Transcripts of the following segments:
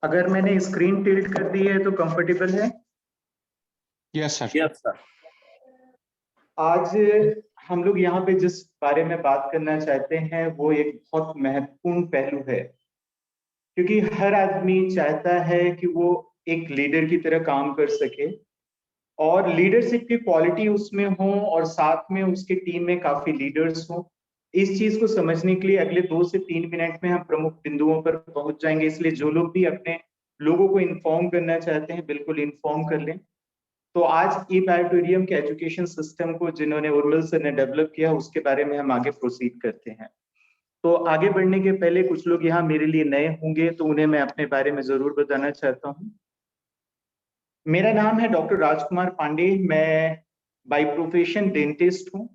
अगर मैंने screen tilt कर दी है तो कंफर्टेबल है। Yes sir. Yes sir. आज हम लोग यहाँ पे जिस बारे में बात करना चाहते हैं वो एक बहुत महत्वपूर्ण पहलू है, क्योंकि हर आदमी चाहता है कि वो एक लीडर की तरह काम कर सके और लीडरशिप की क्वालिटी उसमें हो और साथ में उसके टीम में काफी लीडर्स हो। इस चीज को समझने के लिए अगले 2 से 3 मिनट में हम प्रमुख बिंदुओं पर पहुंच जाएंगे, इसलिए जो लोग भी अपने लोगों को इन्फॉर्म करना चाहते हैं बिल्कुल इन्फॉर्म कर लें। तो आज ई बायोटोरियम के एजुकेशन सिस्टम को जिन्होंने उर्मिल सर ने डेवलप किया उसके बारे में हम आगे प्रोसीड करते हैं। तो आगे बढ़ने के पहले कुछ लोग यहाँ मेरे लिए नए होंगे तो उन्हें मैं अपने बारे में जरूर बताना चाहता हूँ। मेरा नाम है डॉक्टर राजकुमार पांडे। मैं बाय प्रोफेशन डेंटिस्ट हूँ।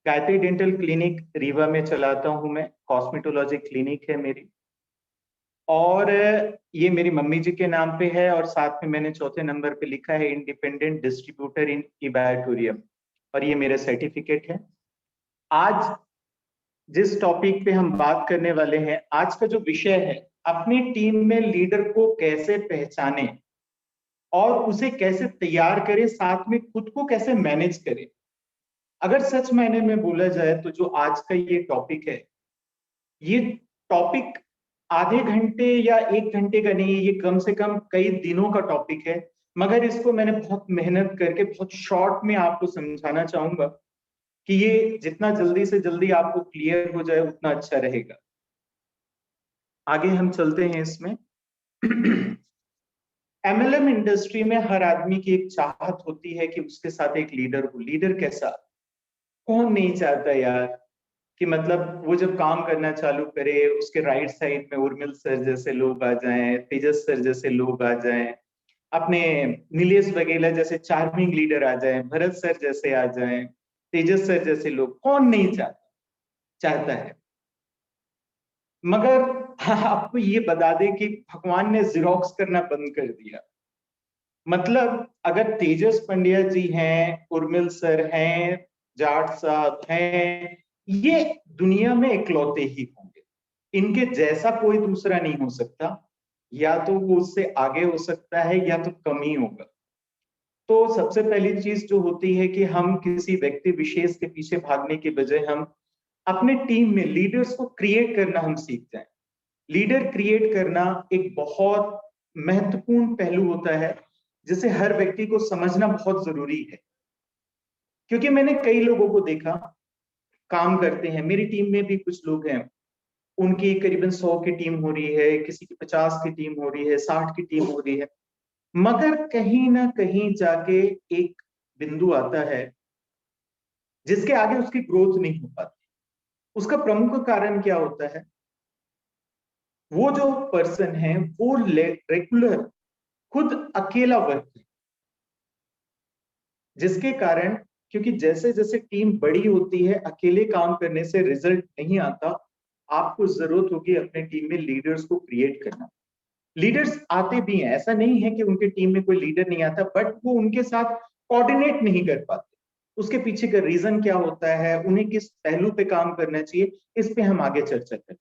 गायत्री डेंटल क्लिनिक रीवा में चलाता हूँ मैं, कॉस्मेटोलॉजी क्लिनिक है मेरी। और ये मेरी मम्मी जी के नाम पे है और साथ में मैंने चौथे नंबर पे लिखा है इंडिपेंडेंट डिस्ट्रीब्यूटर इन ई बायोटोरियम, और ये मेरा सर्टिफिकेट है। आज जिस टॉपिक पे हम बात करने वाले हैं, आज का जो विषय है, अपनी टीम में लीडर को कैसे पहचाने और उसे कैसे तैयार करें, साथ में खुद को कैसे मैनेज करें। अगर सच मायने में बोला जाए तो जो आज का ये टॉपिक है, ये टॉपिक आधे घंटे या 1 घंटे का नहीं है, ये कम से कम कई दिनों का टॉपिक है। मगर इसको मैंने बहुत मेहनत करके बहुत शॉर्ट में आपको समझाना चाहूंगा कि ये जितना जल्दी से जल्दी आपको क्लियर हो जाए उतना अच्छा रहेगा। आगे हम चलते हैं इसमें। एमएलएम इंडस्ट्री में हर आदमी की एक चाहत होती है कि उसके साथ एक लीडर हो। लीडर कैसा, कौन नहीं चाहता यार कि मतलब वो जब काम करना चालू करे उसके राइट साइड में उर्मिल सर जैसे लोग आ जाएं, तेजस सर जैसे लोग आ जाएं, अपने नीलेश वगैरह जैसे चार्मिंग लीडर आ जाएं, भरत सर जैसे आ जाएं, तेजस सर जैसे लोग। कौन नहीं चाहता है। मगर आपको ये बता दें कि भगवान ने जिरोक्स करना बंद कर दिया। मतलब अगर तेजस पंड्या जी हैं, उर्मिल सर हैं, जाट साहब हैं, ये दुनिया में इकलौते ही होंगे। इनके जैसा कोई दूसरा नहीं हो सकता। या तो वो उससे आगे हो सकता है या तो कम ही होगा। तो सबसे पहली चीज जो होती है कि हम किसी व्यक्ति विशेष के पीछे भागने के बजाय हम अपने टीम में लीडर्स को क्रिएट करना हम सीख जाएं। लीडर क्रिएट करना एक बहुत महत्वपूर्ण पहलू होता है जिसे हर व्यक्ति को समझना बहुत जरूरी है। क्योंकि मैंने कई लोगों को देखा काम करते हैं, मेरी टीम में भी कुछ लोग हैं, उनकी करीबन 100 की टीम हो रही है, किसी की 50 की टीम हो रही है, 60 की टीम हो रही है, मगर कहीं ना कहीं जाके एक बिंदु आता है जिसके आगे उसकी ग्रोथ नहीं हो पाती। उसका प्रमुख कारण क्या होता है, वो जो पर्सन है वो रेगुलर खुद अकेला वर्क है, जिसके कारण, क्योंकि जैसे जैसे टीम बड़ी होती है अकेले काम करने से रिजल्ट नहीं आता। आपको जरूरत होगी अपने टीम में लीडर्स को क्रिएट करना। लीडर्स आते भी हैं, ऐसा नहीं है कि उनके टीम में कोई लीडर नहीं आता, बट वो उनके साथ कोऑर्डिनेट नहीं कर पाते। उसके पीछे का रीजन क्या होता है, उन्हें किस पहलू पे काम करना चाहिए, इस पे हम आगे चर्चा करें।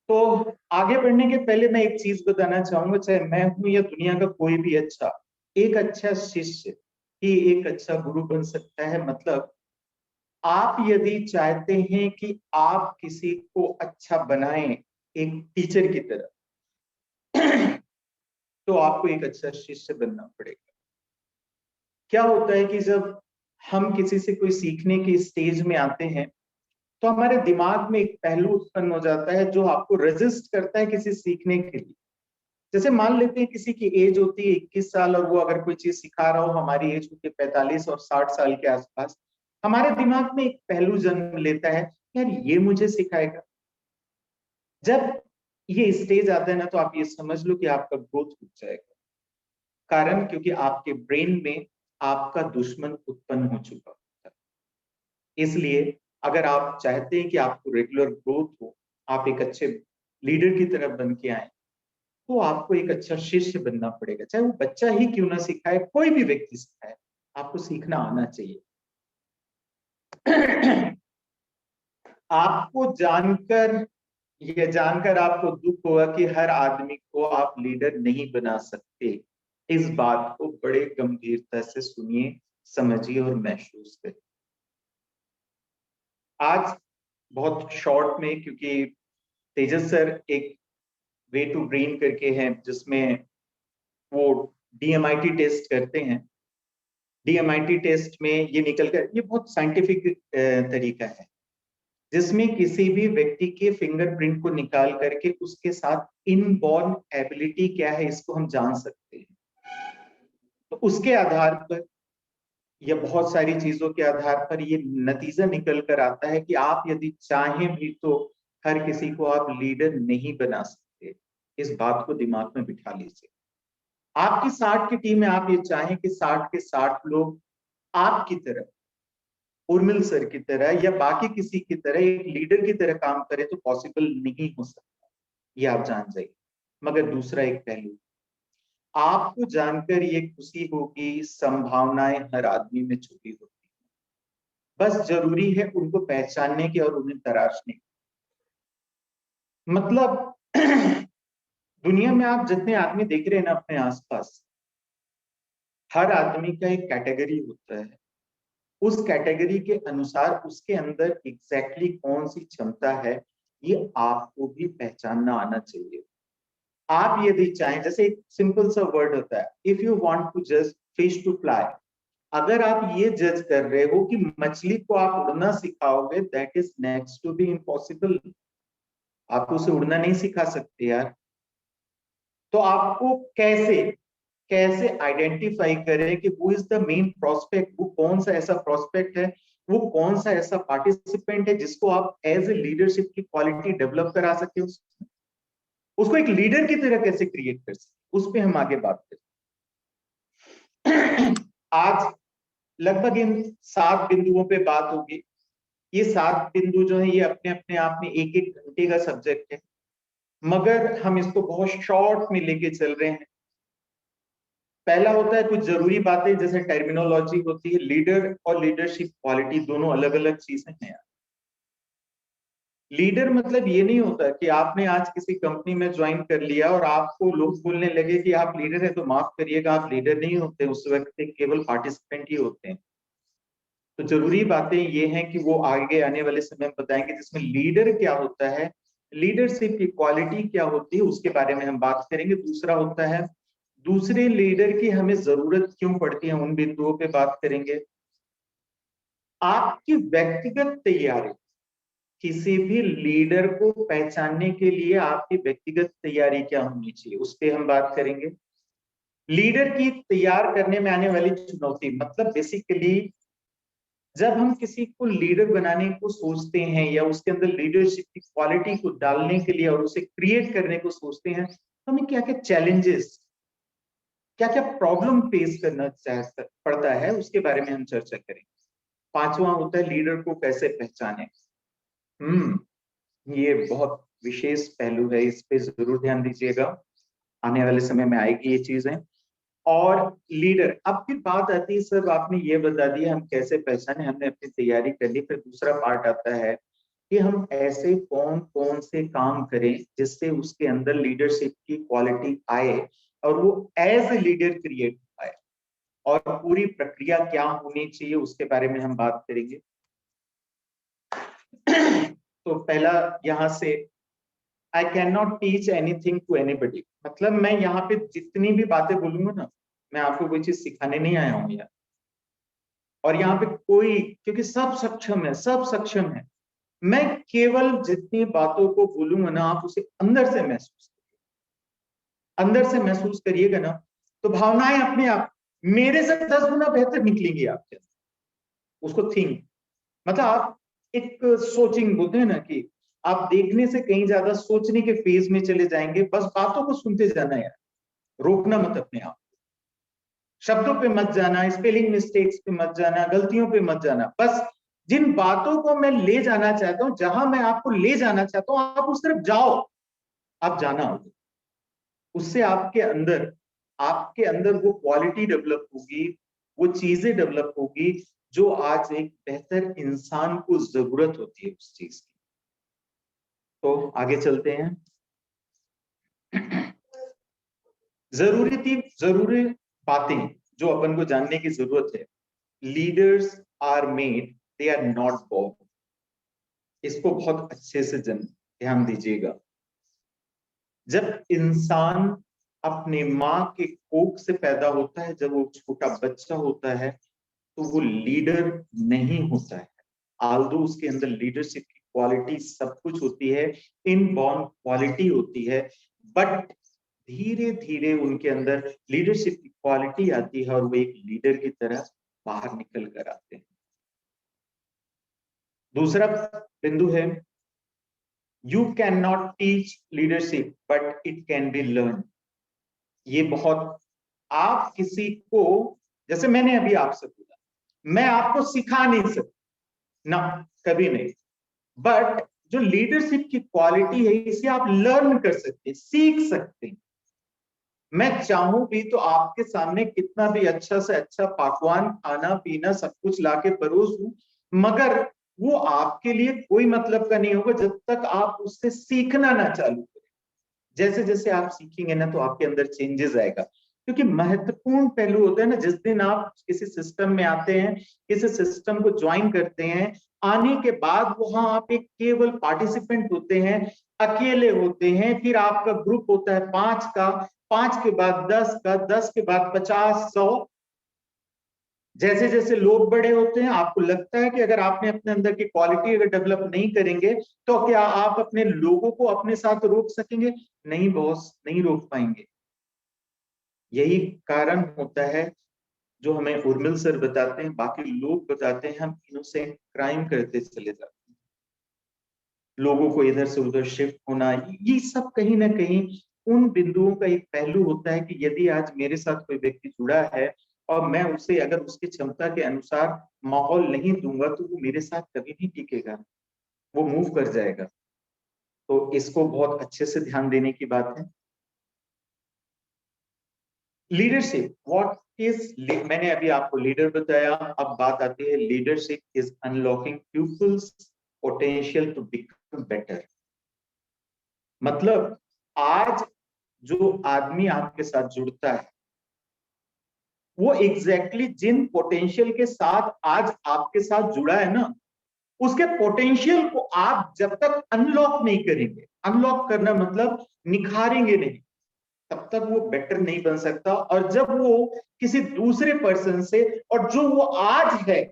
तो आगे बढ़ने के पहले मैं एक चीज बताना चाहूंगा, चाहे मैं हूं या दुनिया का कोई भी अच्छा, एक अच्छा शिष्य ही एक अच्छा गुरु बन सकता है। मतलब आप यदि चाहते हैं कि आप किसी को अच्छा बनाएं एक टीचर की तरह, तो आपको एक अच्छा शिष्य बनना पड़ेगा। क्या होता है कि जब हम किसी से कोई सीखने की स्टेज में आते हैं तो हमारे दिमाग में एक पहलू उत्पन्न हो जाता है जो आपको रेजिस्ट करता है किसी सीखने के लिए। जैसे मान लेते हैं किसी की एज होती है 21 साल और वो अगर कोई चीज सिखा रहा हो, हमारी एज होती है 45 और 60 साल के आसपास, हमारे दिमाग में एक पहलू जन्म लेता है, यार ये मुझे सिखाएगा। जब ये स्टेज आता है ना तो आप ये समझ लो कि आपका ग्रोथ रुक जाएगा। कारण क्योंकि आपके ब्रेन में आपका दुश्मन उत्पन्न हो चुका होता है। इसलिए अगर आप चाहते हैं कि आपको रेगुलर ग्रोथ हो, आप एक अच्छे लीडर की तरफ बन के आए, तो आपको एक अच्छा शिष्य बनना पड़ेगा। चाहे वो बच्चा ही क्यों ना सिखाए, कोई भी व्यक्ति सिखाए, आपको सीखना आना चाहिए। आपको जानकर ये जानकर आपको दुख होगा कि हर आदमी को आप लीडर नहीं बना सकते। इस बात को बड़े गंभीरता से सुनिए, समझिए और महसूस करिए। आज बहुत शॉर्ट में, क्योंकि तेजस सर एक वे टू ब्रेन करके हैं जिसमें वो डीएमआईटी टेस्ट करते हैं। डीएमआईटी टेस्ट में ये निकल कर, ये बहुत साइंटिफिक तरीका है जिसमें किसी भी व्यक्ति के फिंगरप्रिंट को निकाल करके उसके साथ इनबॉर्न एबिलिटी क्या है इसको हम जान सकते हैं। तो उसके आधार पर या बहुत सारी चीजों के आधार पर ये नतीजा निकल कर आता है कि आप यदि चाहें भी तो हर किसी को आप लीडर नहीं बना सकते। इस बात को दिमाग में बिठा लीजिए। आपकी 60 की टीम में आप ये चाहें कि 60 के 60 लोग आपकी तरह, उर्मिल सर की तरह या बाकी किसी की तरह एक लीडर की तरह काम करे तो पॉसिबल नहीं हो सकता, ये आप जान जाइए। मगर दूसरा एक पहलू आपको जानकर ये खुशी होगी, संभावनाएं हर आदमी में छुपी होती है, बस जरूरी है उनको पहचानने की और उन्हें तराशने की। मतलब दुनिया में आप जितने आदमी देख रहे हैं ना अपने आसपास, हर आदमी का एक कैटेगरी होता है। उस कैटेगरी के अनुसार उसके अंदर एग्जैक्टली कौन सी क्षमता है ये आपको भी पहचानना आना चाहिए। आप यदि चाहें, जैसे एक सिंपल सा वर्ड होता है, इफ यू वांट टू जज फिश टू फ्लाई, अगर आप ये जज कर रहे हो कि मछली को आप उड़ना सिखाओगे, that is next to be impossible. आप उसे उड़ना नहीं सिखा सकते यार। तो आपको कैसे कैसे आइडेंटिफाई करें कि वो इज द मेन प्रोस्पेक्ट, वो कौन सा ऐसा प्रोस्पेक्ट है, वो कौन सा ऐसा पार्टिसिपेंट है जिसको आप एज ए लीडरशिप की क्वालिटी डेवलप करा सके, उसको एक लीडर की तरह कैसे क्रिएट कर सके, उस पर हम आगे बात करें। आज लगभग इन 7 बिंदुओं पे बात होगी। ये 7 बिंदु जो है ये अपने अपने आप में एक एक घंटे का सब्जेक्ट है, मगर हम इसको बहुत शॉर्ट में लेके चल रहे हैं। पहला होता है कुछ जरूरी बातें, जैसे टर्मिनोलॉजी होती है। लीडर और लीडरशिप क्वालिटी दोनों अलग अलग चीजें हैं। लीडर मतलब ये नहीं होता कि आपने आज किसी कंपनी में ज्वाइन कर लिया और आपको लोग बोलने लगे कि आप लीडर है तो माफ करिएगा आप लीडर नहीं होते, उस वक्त केवल पार्टिसिपेंट ही होते हैं। तो जरूरी बातें ये हैं कि वो आगे आने वाले समय में बताएंगे, जिसमें लीडर क्या होता है, लीडरशिप की क्वालिटी क्या होती है, उसके बारे में हम बात करेंगे। दूसरा होता है दूसरे लीडर की हमें जरूरत क्यों पड़ती है, उन बिंदुओं पे बात करेंगे। आपकी व्यक्तिगत तैयारी, किसी भी लीडर को पहचानने के लिए आपकी व्यक्तिगत तैयारी क्या होनी चाहिए, उस पर हम बात करेंगे। लीडर की तैयार करने में आने वाली चुनौती, मतलब बेसिकली जब हम किसी को लीडर बनाने को सोचते हैं या उसके अंदर लीडरशिप की क्वालिटी को डालने के लिए और उसे क्रिएट करने को सोचते हैं, तो हमें क्या क्या चैलेंजेस, क्या क्या प्रॉब्लम फेस करना पड़ता है, उसके बारे में हम चर्चा करेंगे। पांचवा होता है लीडर को कैसे पहचाने। ये बहुत विशेष पहलू है, इस पे जरूर ध्यान दीजिएगा, आने वाले समय में आएगी ये चीजें। और लीडर, अब फिर बात आती है सर आपने ये बता दिया हम कैसे पहचाने, हमने अपनी तैयारी कर ली, फिर दूसरा पार्ट आता है कि हम ऐसे कौन कौन से काम करें जिससे उसके अंदर लीडरशिप की क्वालिटी आए और वो एज ए लीडर क्रिएट आए, और पूरी प्रक्रिया क्या होनी चाहिए उसके बारे में हम बात करेंगे। तो पहला यहां से, I can not teach anything to anybody, मतलब मैं यहाँ पे जितनी भी बातें बोलूंगा ना, मैं आपको कोई चीज सिखाने नहीं आया हूं यार। और यहाँ पे कोई, क्योंकि सब सक्षम है, सब सक्षम है, मैं केवल जितनी बातों को बोलूंगा ना आप उसे अंदर से महसूस, अंदर से महसूस करिएगा ना, तो भावनाएं अपने आप मेरे से 10 गुना बेहतर निकलेंगी आपके अंदर। उसको थिंक, मतलब आप एक सोचिंग बोलते हैं ना, कि आप देखने से कहीं ज्यादा सोचने के फेज में चले जाएंगे। बस बातों को सुनते जाना यार, रोकना मत अपने आप, शब्दों पे मत जाना, स्पेलिंग मिस्टेक्स पे मत जाना, गलतियों पे मत जाना। बस जिन बातों को मैं ले जाना चाहता हूं, जहां मैं आपको ले जाना चाहता हूं, आप उस तरफ जाओ, आप जाना होगा। उससे आपके अंदर वो क्वालिटी डेवलप होगी, वो चीजें डेवलप होगी जो आज एक बेहतर इंसान को जरूरत होती है उस चीज की। तो आगे चलते हैं। जरूरी बातें जो अपन को जानने की जरूरत है। Leaders are made, they are not born. इसको बहुत अच्छे से ध्यान दीजिएगा। जब इंसान अपने माँ के कोख से पैदा होता है, जब वो छोटा बच्चा होता है, तो वो लीडर नहीं होता है। आल्दो उसके अंदर लीडरशिप की क्वालिटी सब कुछ होती है, इनबॉर्न क्वालिटी होती है, बट धीरे धीरे उनके अंदर लीडरशिप की क्वालिटी आती है और वो एक लीडर की तरह बाहर निकल कर आते हैं। दूसरा बिंदु है, you can not teach leadership but it can be learn. ये बहुत, आप किसी को, जैसे मैंने अभी आपसे बोला, मैं आपको सिखा नहीं सकता ना, कभी नहीं, बट जो लीडरशिप की क्वालिटी है इसे आप लर्न कर सकते हैं, सीख सकते हैं। मैं चाहूं भी तो आपके सामने कितना भी अच्छा से अच्छा पकवान, खाना पीना सब कुछ लाके परोस दूं, मगर वो आपके लिए कोई मतलब का नहीं होगा जब तक आप उससे सीखना ना चालू करें। जैसे जैसे आप सीखेंगे ना तो आपके अंदर चेंजेस आएगा। क्योंकि महत्वपूर्ण पहलू होता है ना, जिस दिन आप किसी सिस्टम में आते हैं, किसी सिस्टम को ज्वाइन करते हैं, आने के बाद वहां आप एक केवल पार्टिसिपेंट होते हैं, अकेले होते हैं। फिर आपका ग्रुप होता है 5 का, 5 के बाद 10 का, 10 के बाद 50, 100। जैसे जैसे लोग बड़े होते हैं आपको लगता है कि अगर आपने अपने अंदर की क्वालिटी अगर डेवलप नहीं करेंगे तो क्या आप अपने लोगों को अपने साथ रोक सकेंगे? नहीं बॉस, नहीं रोक पाएंगे। यही कारण होता है जो हमें उर्मिल सर बताते हैं, बाकी लोग बताते हैं, हम इनोसेंट क्राइम करते चले जाते हैं, लोगों को इधर से उधर शिफ्ट होना, ये सब कहीं ना कहीं उन बिंदुओं का एक पहलू होता है कि यदि आज मेरे साथ कोई व्यक्ति जुड़ा है और मैं उसे अगर उसकी क्षमता के अनुसार माहौल नहीं दूंगा तो वो मेरे साथ कभी नहीं टिकेगा, वो मूव कर जाएगा। तो इसको बहुत अच्छे से ध्यान देने की बात है। लीडरशिप व्हाट इज, मैंने अभी आपको लीडर बताया, अब बात आती है leadership is unlocking people's potential to become better. मतलब आज जो आदमी आपके साथ जुड़ता है वो एग्जैक्टली जिन पोटेंशियल के साथ आज आपके साथ जुड़ा है ना, उसके पोटेंशियल को आप जब तक अनलॉक नहीं करेंगे, अनलॉक करना मतलब निखारेंगे नहीं, तब तक वो बेटर नहीं बन सकता। और जब वो किसी दूसरे पर्सन से, और जो वो आज है,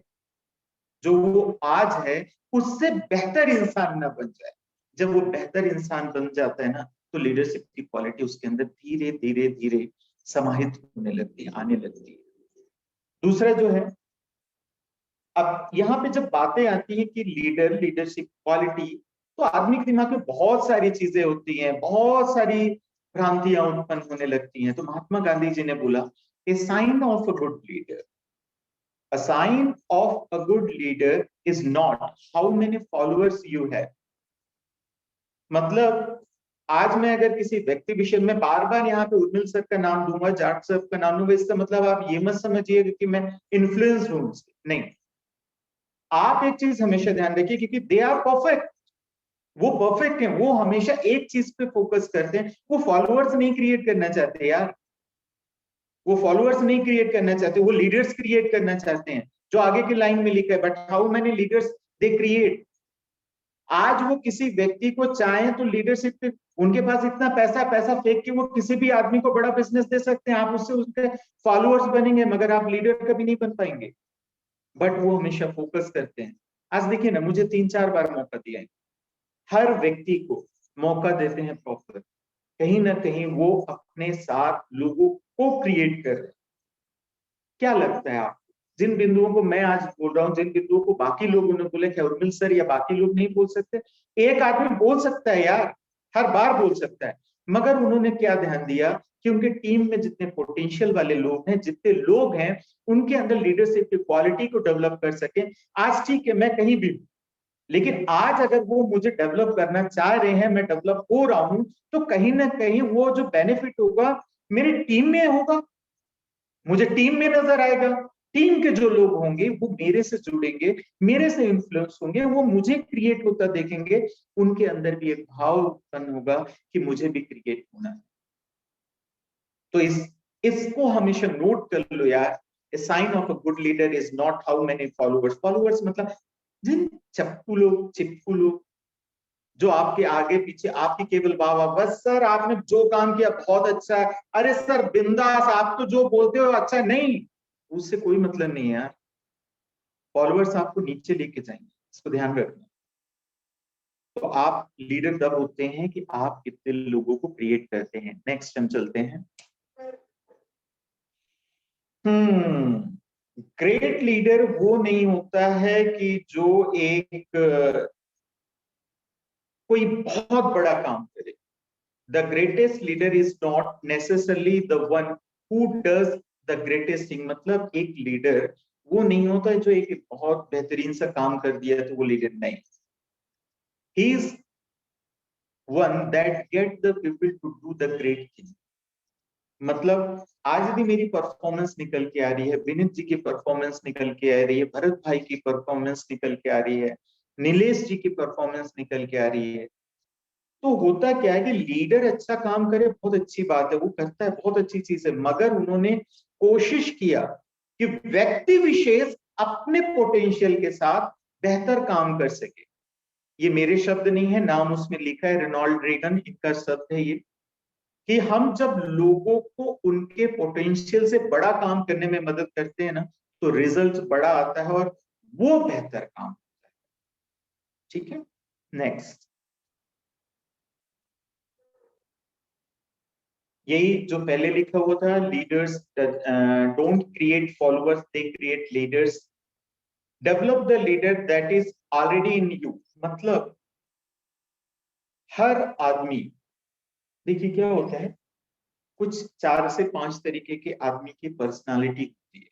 जो वो आज है उससे बेहतर इंसान ना बन जाए, जब वो बेहतर इंसान बन जाता है ना तो लीडरशिप की क्वालिटी उसके अंदर धीरे धीरे धीरे समाहित होने लगती है, आने लगती है। दूसरा जो है, अब यहाँ पे जब बातें आती है कि लीडरशिप क्वालिटी, तो आदमी के दिमाग में बहुत सारी चीजें होती हैं, बहुत सारी भ्रांतियां उत्पन्न होने लगती हैं। तो महात्मा गांधी जी ने बोला, a sign of a good leader, a sign of a good leader is not how many followers you have। मतलब आज मैं अगर किसी व्यक्ति विषय में बार बार यहाँ पे उर्मिल सर का नाम दूंगा, जाट सर का नाम दूंगा, इसका मतलब आप ये मत समझिए कि मैं इन्फ्लुएंस हूं उससे, नहीं। आप एक चीज हमेशा ध्यान रखिए, क्योंकि दे आर परफेक्ट, वो परफेक्ट हैं, वो हमेशा एक चीज पे फोकस करते हैं, वो फॉलोअर्स नहीं क्रिएट करना चाहते यार, वो फॉलोअर्स नहीं क्रिएट करना चाहते, वो लीडर्स क्रिएट करना चाहते हैं, जो आगे की लाइन में लिखा है, but how many leaders they create. आज वो किसी व्यक्ति को चाहे तो लीडरशिप पे, उनके पास इतना पैसा पैसा फेंक के वो किसी भी आदमी को बड़ा बिजनेस दे सकते हैं, आप उससे उसके फॉलोअर्स बनेंगे मगर आप लीडर कभी नहीं बन पाएंगे। बट वो हमेशा फोकस करते हैं। आज देखिए ना, मुझे 3-4 बार मौका दिया है, हर व्यक्ति को मौका देते हैं प्रॉपर, कहीं ना कहीं वो अपने साथ लोगों को क्रिएट कर रहे हैं। क्या लगता है आपको, जिन बिंदुओं को मैं आज बोल रहा हूं, जिन बिंदुओं को बाकी लोगों ने बोले, क्या उर्मिल सर या बाकी लोग नहीं बोल सकते? एक आदमी बोल सकता है यार, हर बार बोल सकता है, मगर उन्होंने क्या ध्यान दिया कि उनके टीम में जितने पोटेंशियल वाले लोग हैं, जितने लोग हैं, उनके अंदर लीडरशिप की क्वालिटी को डेवलप कर सके। आज ठीक है मैं कहीं भी हूं, लेकिन आज अगर वो मुझे डेवलप करना चाह रहे हैं, मैं डेवलप हो रहा हूं, तो कहीं ना कहीं वो जो बेनिफिट होगा मेरी टीम में होगा, मुझे टीम में नजर आएगा। टीम के जो लोग होंगे वो मेरे से जुड़ेंगे, मेरे से इन्फ्लुएंस होंगे, वो मुझे क्रिएट होता देखेंगे, उनके अंदर भी एक भाव उत्पन्न होगा कि मुझे भी क्रिएट होना है। तो इसको हमेशा नोट कर लो यार। A sign of a good leader is not how many followers. Followers मतलब जिन चप्पू लोग, चिप्पू लोग, जो आपके आगे पीछे आपकी केवल वाह वाह, बस सर आपने जो काम किया बहुत अच्छा है, अरे सर बिंदास, आप तो जो बोलते हो अच्छा है। नहीं, उससे कोई मतलब नहीं है यार। फॉलोअर्स आपको नीचे लेके जाएंगे, इसको ध्यान रखना। तो आप लीडर तब होते हैं कि आप कितने लोगों को क्रिएट करते हैं। नेक्स्ट हम चलते हैं। ग्रेट लीडर वो नहीं होता है कि जो एक कोई बहुत बड़ा काम करे। The greatest leader is not necessarily the one who does the greatest thing. मतलब एक लीडर वो नहीं होता है जो एक बहुत बेहतरीन सा काम कर दिया तो वो लीडर नहीं। He is one that get the people to do the great thing. मतलब आज भी मेरी परफॉर्मेंस निकल के आ रही है, विनीत जी की परफॉर्मेंस निकल के आ रही है, भरत भाई की परफॉर्मेंस निकल के आ रही है, नीलेश जी की परफॉर्मेंस निकल के आ रही है। तो होता क्या है कि लीडर अच्छा काम करे, बहुत अच्छी बात है, वो करता है, बहुत अच्छी चीज है, मगर उन्होंने कोशिश किया कि व्यक्ति विशेष अपने पोटेंशियल के साथ बेहतर काम कर सके। ये मेरे शब्द नहीं है, नाम उसमें लिखा है, रोनाल्ड रेगन इनका शब्द है ये, कि हम जब लोगों को उनके पोटेंशियल से बड़ा काम करने में मदद करते हैं ना, तो रिजल्ट बड़ा आता है और वो बेहतर काम होता है। ठीक है, नेक्स्ट। यही जो पहले लिखा हुआ था, leaders don't create followers, they create leaders. Develop the leader that is already in you. मतलब हर आदमी, देखिए क्या होता है, कुछ 4 से 5 तरीके के आदमी की पर्सनालिटी होती है।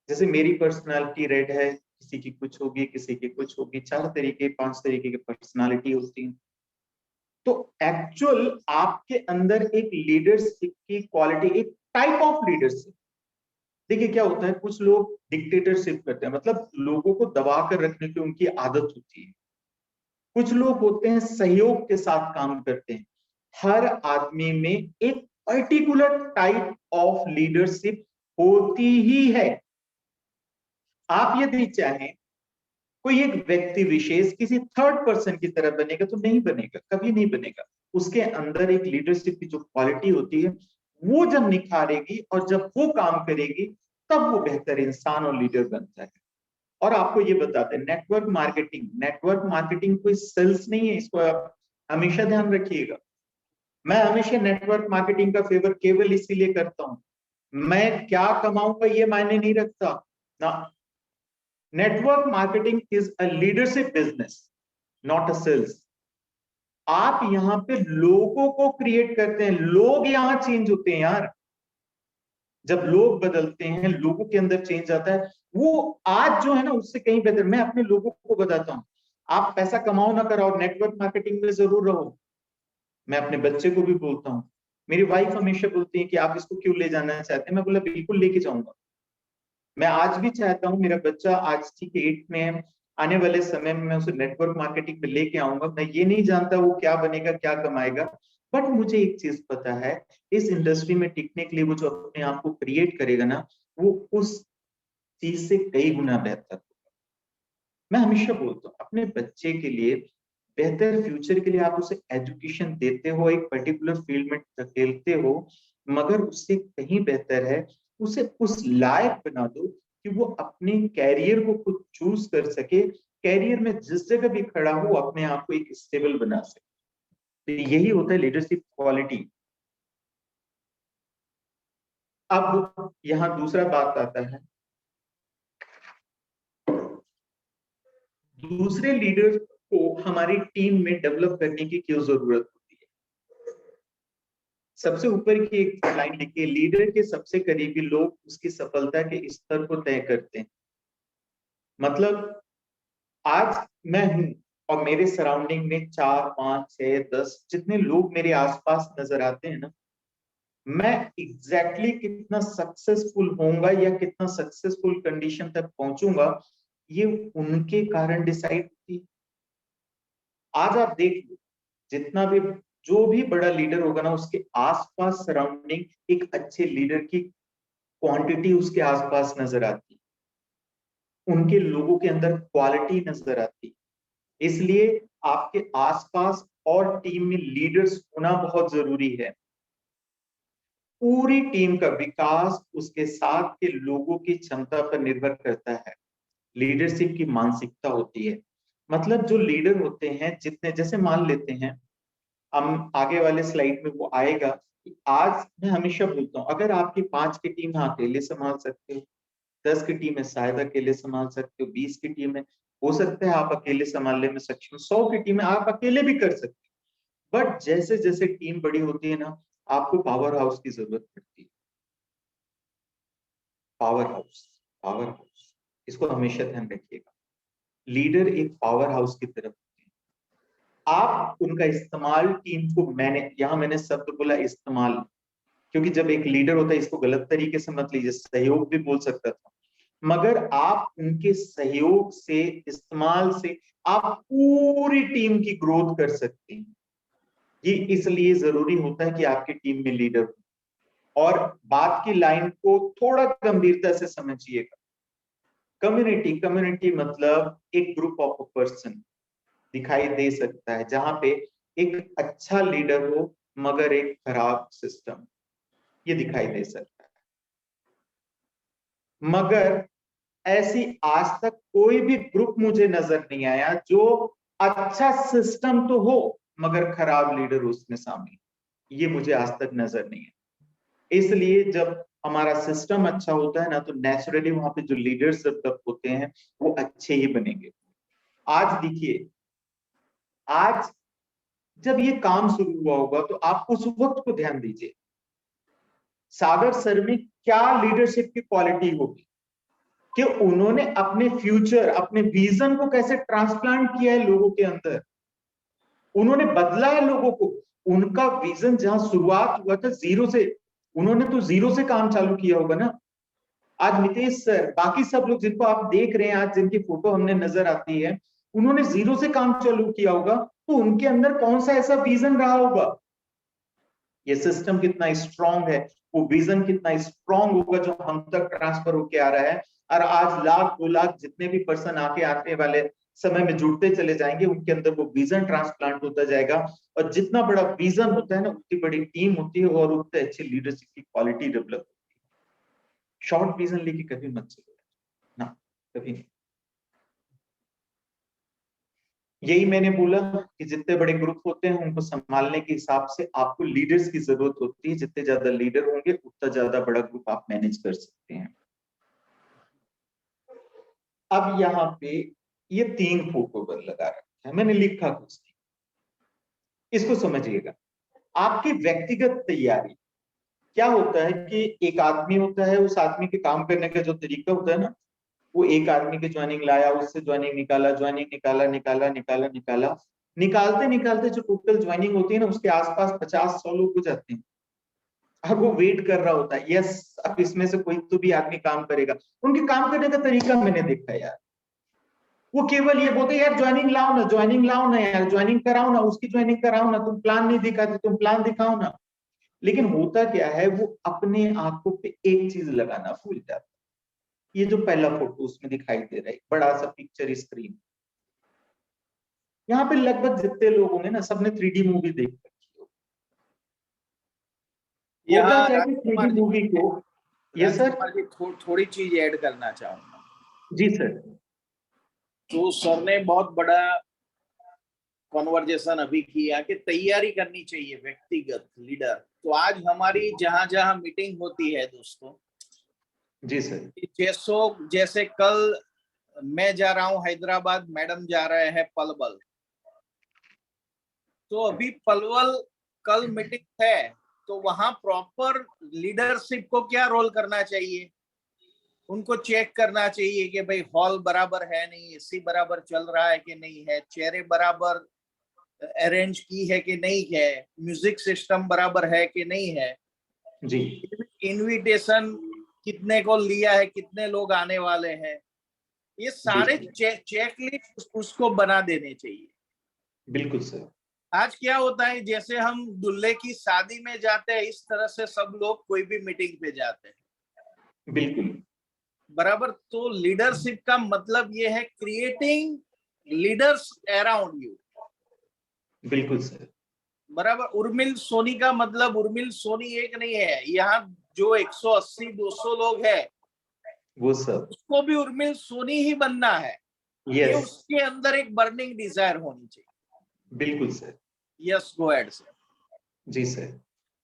जैसे मेरी पर्सनालिटी रेड है, किसी की कुछ होगी, किसी की कुछ होगी, 4 तरीके 5 तरीके की पर्सनालिटी होती है। तो एक्चुअल आपके अंदर एक लीडरशिप की क्वालिटी, एक टाइप ऑफ लीडरशिप। देखिए क्या होता है, कुछ लोग डिक्टेटरशिप करते हैं, मतलब लोगों को दबा कर रखने की उनकी आदत होती है। कुछ लोग होते हैं सहयोग के साथ काम करते हैं। हर आदमी में एक पर्टिकुलर टाइप ऑफ लीडरशिप होती ही है। आप यदि चाहें कोई एक व्यक्ति विशेष किसी थर्ड पर्सन की तरह बनेगा तो नहीं बनेगा, कभी नहीं बनेगा। उसके अंदर एक लीडरशिप की जो क्वालिटी होती है वो जब निखारेगी और जब वो काम करेगी तब वो बेहतर इंसान और लीडर बनता है। और आपको ये बताते हैं, नेटवर्क मार्केटिंग, नेटवर्क मार्केटिंग कोई सेल्स नहीं है, इसको आप हमेशा ध्यान रखिएगा। मैं हमेशा नेटवर्क मार्केटिंग का फेवर केवल इसीलिए करता हूं, मैं क्या कमाऊंगा ये मायने नहीं रखता ना। Network marketing is a leadership business, not a sales. आप यहाँ पे लोगों को क्रिएट करते हैं, लोग यहाँ चेंज होते हैं यार। जब लोग बदलते हैं, लोगों के अंदर चेंज आता है, वो आज जो है ना उससे कहीं बेहतर। मैं अपने लोगों को बताता हूँ, आप पैसा कमाओ ना कराओ, नेटवर्क मार्केटिंग में जरूर रहो। मैं अपने बच्चे को भी बोलता हूँ, मेरी वाइफ हमेशा बोलती है कि आप इसको क्यों ले जाना चाहते हैं, मैं बोला बिल्कुल लेके जाऊंगा। मैं आज भी चाहता हूँ मेरा बच्चा आज ठीक 8 में है, आने वाले समय में मैं उसे नेटवर्क मार्केटिंग पे लेके आऊंगा। मैं ये नहीं जानता वो क्या बनेगा, क्या कमाएगा, बट मुझे एक चीज पता है, इस इंडस्ट्री में टिकने के लिए वो जो अपने आप को क्रिएट करेगा ना, वो उस चीज से कई गुना बेहतर होगा। मैं हमेशा बोलता हूँ अपने बच्चे के लिए बेहतर फ्यूचर के लिए आप उसे एजुकेशन देते हो, एक पर्टिकुलर फील्ड में धकेलते हो, मगर उससे कहीं बेहतर है उसे उस लायक बना दो कि वो अपने कैरियर को खुद चूज कर सके, कैरियर में जिस जगह भी खड़ा हो अपने आप को एक स्टेबल बना सके। तो यही होता है लीडरशिप क्वालिटी। अब यहाँ दूसरा बात आता है, दूसरे लीडर को हमारी टीम में डेवलप करने की क्यों जरूरत होती है। सबसे ऊपर की एक लाइन लिखिए, लीडर के सबसे करीबी लोग उसकी सफलता के स्तर को तय करते हैं। मतलब आज मैं हूं और मेरे सराउंडिंग में 4 5 6 10 जितने लोग मेरे आसपास नजर आते हैं ना, मैं एग्जैक्टली कितना सक्सेसफुल होऊंगा या कितना सक्सेसफुल कंडीशन तक पहुंचूंगा, ये उनके कारण डिसाइड होती है। आज आप देख लो, जितना भी जो भी बड़ा लीडर होगा ना, उसके आसपास सराउंडिंग एक अच्छे लीडर की क्वांटिटी उसके आसपास नजर आती, उनके लोगों के अंदर क्वालिटी नजर आती। इसलिए आपके आसपास और टीम में लीडर्स होना बहुत जरूरी है। पूरी टीम का विकास उसके साथ के लोगों की क्षमता पर निर्भर करता है। लीडरशिप की मानसिकता होती है, मतलब जो लीडर होते हैं, जितने, जैसे मान लेते हैं, हम आगे वाले स्लाइड में वो आएगा कि आज मैं हमेशा बोलता हूं, अगर आपकी 5 की टीम अकेले संभाल सकते हो, 10 की टीम है शायद अकेले संभाल सकते हो, 20 की टीम है हो सकता है आप अकेले संभालने में सक्षम, 100 की टीम है आप अकेले भी कर सकते हो। बट जैसे जैसे टीम बड़ी होती है ना, आपको पावर हाउस की जरूरत पड़ती है। पावर हाउस, पावर हाउस, इसको हमेशा ध्यान रखिएगा। लीडर एक पावर हाउस की तरफ होते हैं। आप उनका इस्तेमाल टीम को, मैंने शब्द बोला इस्तेमाल, क्योंकि जब एक लीडर होता है, इसको गलत तरीके से मत लीजिए, सहयोग भी बोल सकता था, मगर आप उनके सहयोग से, इस्तेमाल से आप पूरी टीम की ग्रोथ कर सकते हैं। ये इसलिए जरूरी होता है कि आपकी टीम में लीडर हो। और बात की लाइन को थोड़ा गंभीरता से समझिएगा। कम्युनिटी, कम्युनिटी मतलब एक ग्रुप ऑफ पर्सन दिखाई दे सकता है जहां पे एक अच्छा लीडर हो मगर एक खराब सिस्टम, ये दिखाई दे सकता है। मगर ऐसी आज तक कोई भी ग्रुप मुझे नजर नहीं आया जो अच्छा सिस्टम तो हो मगर खराब लीडर उसमें शामिल, ये मुझे आज तक नजर नहीं है। इसलिए जब हमारा सिस्टम अच्छा होता है ना, तो नेचुरली वहां पे जो लीडर्स डेवलप होते हैं वो अच्छे ही बनेंगे। आज देखिए, आज जब ये काम शुरू हुआ होगा तो आप उस वक्त को ध्यान दीजिए, सागर सर में क्या लीडरशिप की क्वालिटी होगी, कि उन्होंने अपने फ्यूचर, अपने विजन को कैसे ट्रांसप्लांट किया है लोगों के अंदर, उन्होंने बदला है लोगों को। उनका विजन जहां शुरुआत हुआ था जीरो से, उन्होंने तो जीरो से काम चालू किया होगा ना। आज नितेश सर, बाकी सब लोग जिनको आप देख रहे हैं आज, जिनकी फोटो हमने नजर आती है, उन्होंने जीरो से काम चालू किया होगा, तो उनके अंदर कौन सा ऐसा विजन रहा होगा, ये सिस्टम कितना स्ट्रांग है, वो विजन कितना स्ट्रांग होगा जो हम तक ट्रांसफर होके आ रहा है। और आज लाख 2 लाख जितने भी पर्सन आके आने वाले समय में जुड़ते चले जाएंगे, उनके अंदर वो विजन ट्रांसप्लांट होता जाएगा। और जितना बड़ा विजन होता है ना, उतनी बड़ी टीम होती है और उतने अच्छी लीडरशिप की क्वालिटी डेवलप होती है। शॉर्ट विजन लेके कभी मत चलो ना, कभी नहीं। यही मैंने बोला कि जितने बड़े ग्रुप होते हैं उनको संभालने के हिसाब से आपको लीडर्स की जरूरत होती है। जितने ज्यादा लीडर होंगे उतना ज्यादा बड़ा ग्रुप आप मैनेज कर सकते हैं। अब यहाँ पे ये 3 फोटो पर लगा रखा है, मैंने लिखा कुछ नहीं, इसको समझिएगा। आपकी व्यक्तिगत तैयारी क्या होता है कि एक आदमी होता है, उस आदमी के काम करने का जो तरीका होता है ना, वो एक आदमी की ज्वाइनिंग लाया, उससे ज्वाइनिंग निकाला, ज्वाइनिंग निकाला, निकाला निकाला निकाला, निकालते निकालते जो टोटल ज्वाइनिंग होती है ना, उसके आसपास 50-100 लोग हो जाते हैं। अब वो वेट कर रहा होता है, यस अब इसमें से कोई तो भी आदमी काम करेगा। उनके काम करने का तरीका मैंने देखा यार, वो केवल ये बोलते यार ज्वाइनिंग लाओ ना, ज्वाइनिंग लाओ ना यार, ज्वाइनिंग कराओ ना, उसकी ज्वाइनिंग कराओ ना, तुम प्लान नहीं दिखाते, तुम प्लान दिखाओ ना। लेकिन होता क्या है, वो अपने आंखों पे एक चीज लगाना भूल जाता है। ये जो पहला फोटो उसमें दिखाई दे रहा है, बड़ा सा पिक्चर स्क्रीन, यहाँ पे लगभग जितने लोग होंगे ना, सबने 3D मूवी देख रखी हो। होता यहाँ क्या है कि राजकुमार 3D मूवी को, ये सर, राजकुमार जी थोड़ी चीज ऐड करना चाहूंगा। जी सर, तो सर ने बहुत बड़ा कॉन्वर्जेशन अभी किया कि तैयारी करनी चाहिए व्यक्तिगत लीडर। तो आज हमारी जहां जहां मीटिंग होती है दोस्तों, जी सर, जैसे कल मैं जा रहा हूं हैदराबाद, मैडम जा रहे हैं पलवल, तो अभी पलवल कल मीटिंग है, तो वहां प्रॉपर लीडरशिप को क्या रोल करना चाहिए, उनको चेक करना चाहिए कि भाई हॉल बराबर है नहीं, एसी बराबर चल रहा है कि नहीं है, चेयरें बराबर अरेंज की है कि नहीं है, म्यूजिक सिस्टम बराबर है कि नहीं है। जी, इनविटेशन कितने को लिया है, कितने लोग आने वाले हैं, ये सारे चेकलिस्ट उसको बना देने चाहिए। बिल्कुल सर। आज क्या होता है, जैसे हम दूल्हे की शादी में जाते हैं इस तरह से सब लोग कोई भी मीटिंग पे जाते हैं। बिल्कुल बराबर। तो लीडरशिप का मतलब ये है क्रिएटिंग लीडर्स अराउंड यू। बिल्कुल सर। बराबर। उर्मिल सोनी का मतलब उर्मिल सोनी एक नहीं है, यहाँ जो 180-200 लोग हैं वो सब। उसको भी उर्मिल सोनी ही बनना है। ये यस, उसके अंदर एक बर्निंग डिजायर होनी चाहिए। बिल्कुल sir. Yes, go ahead sir. जी सर।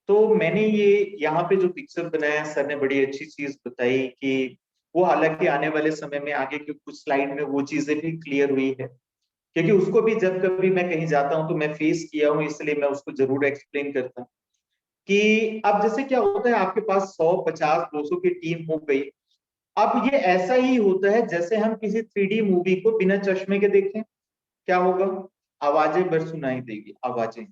तो मैंने ये यहाँ पे जो पिक्चर बनाया, सर ने बड़ी अच्छी चीज बताई कि वो हालांकि आने वाले समय में आगे की कुछ स्लाइड में वो चीजें भी क्लियर हुई है, क्योंकि उसको भी जब कभी मैं कहीं जाता हूँ तो मैं फेस किया हूँ, इसलिए मैं उसको जरूर एक्सप्लेन करता हूँ कि अब जैसे क्या होता है, आपके पास 100, 50, 200 की टीम हो गई। अब ये ऐसा ही होता है जैसे हम किसी 3D मूवी को बिना चश्मे के देखें, क्या होगा? आवाजें बस सुनाई देगी, आवाजें,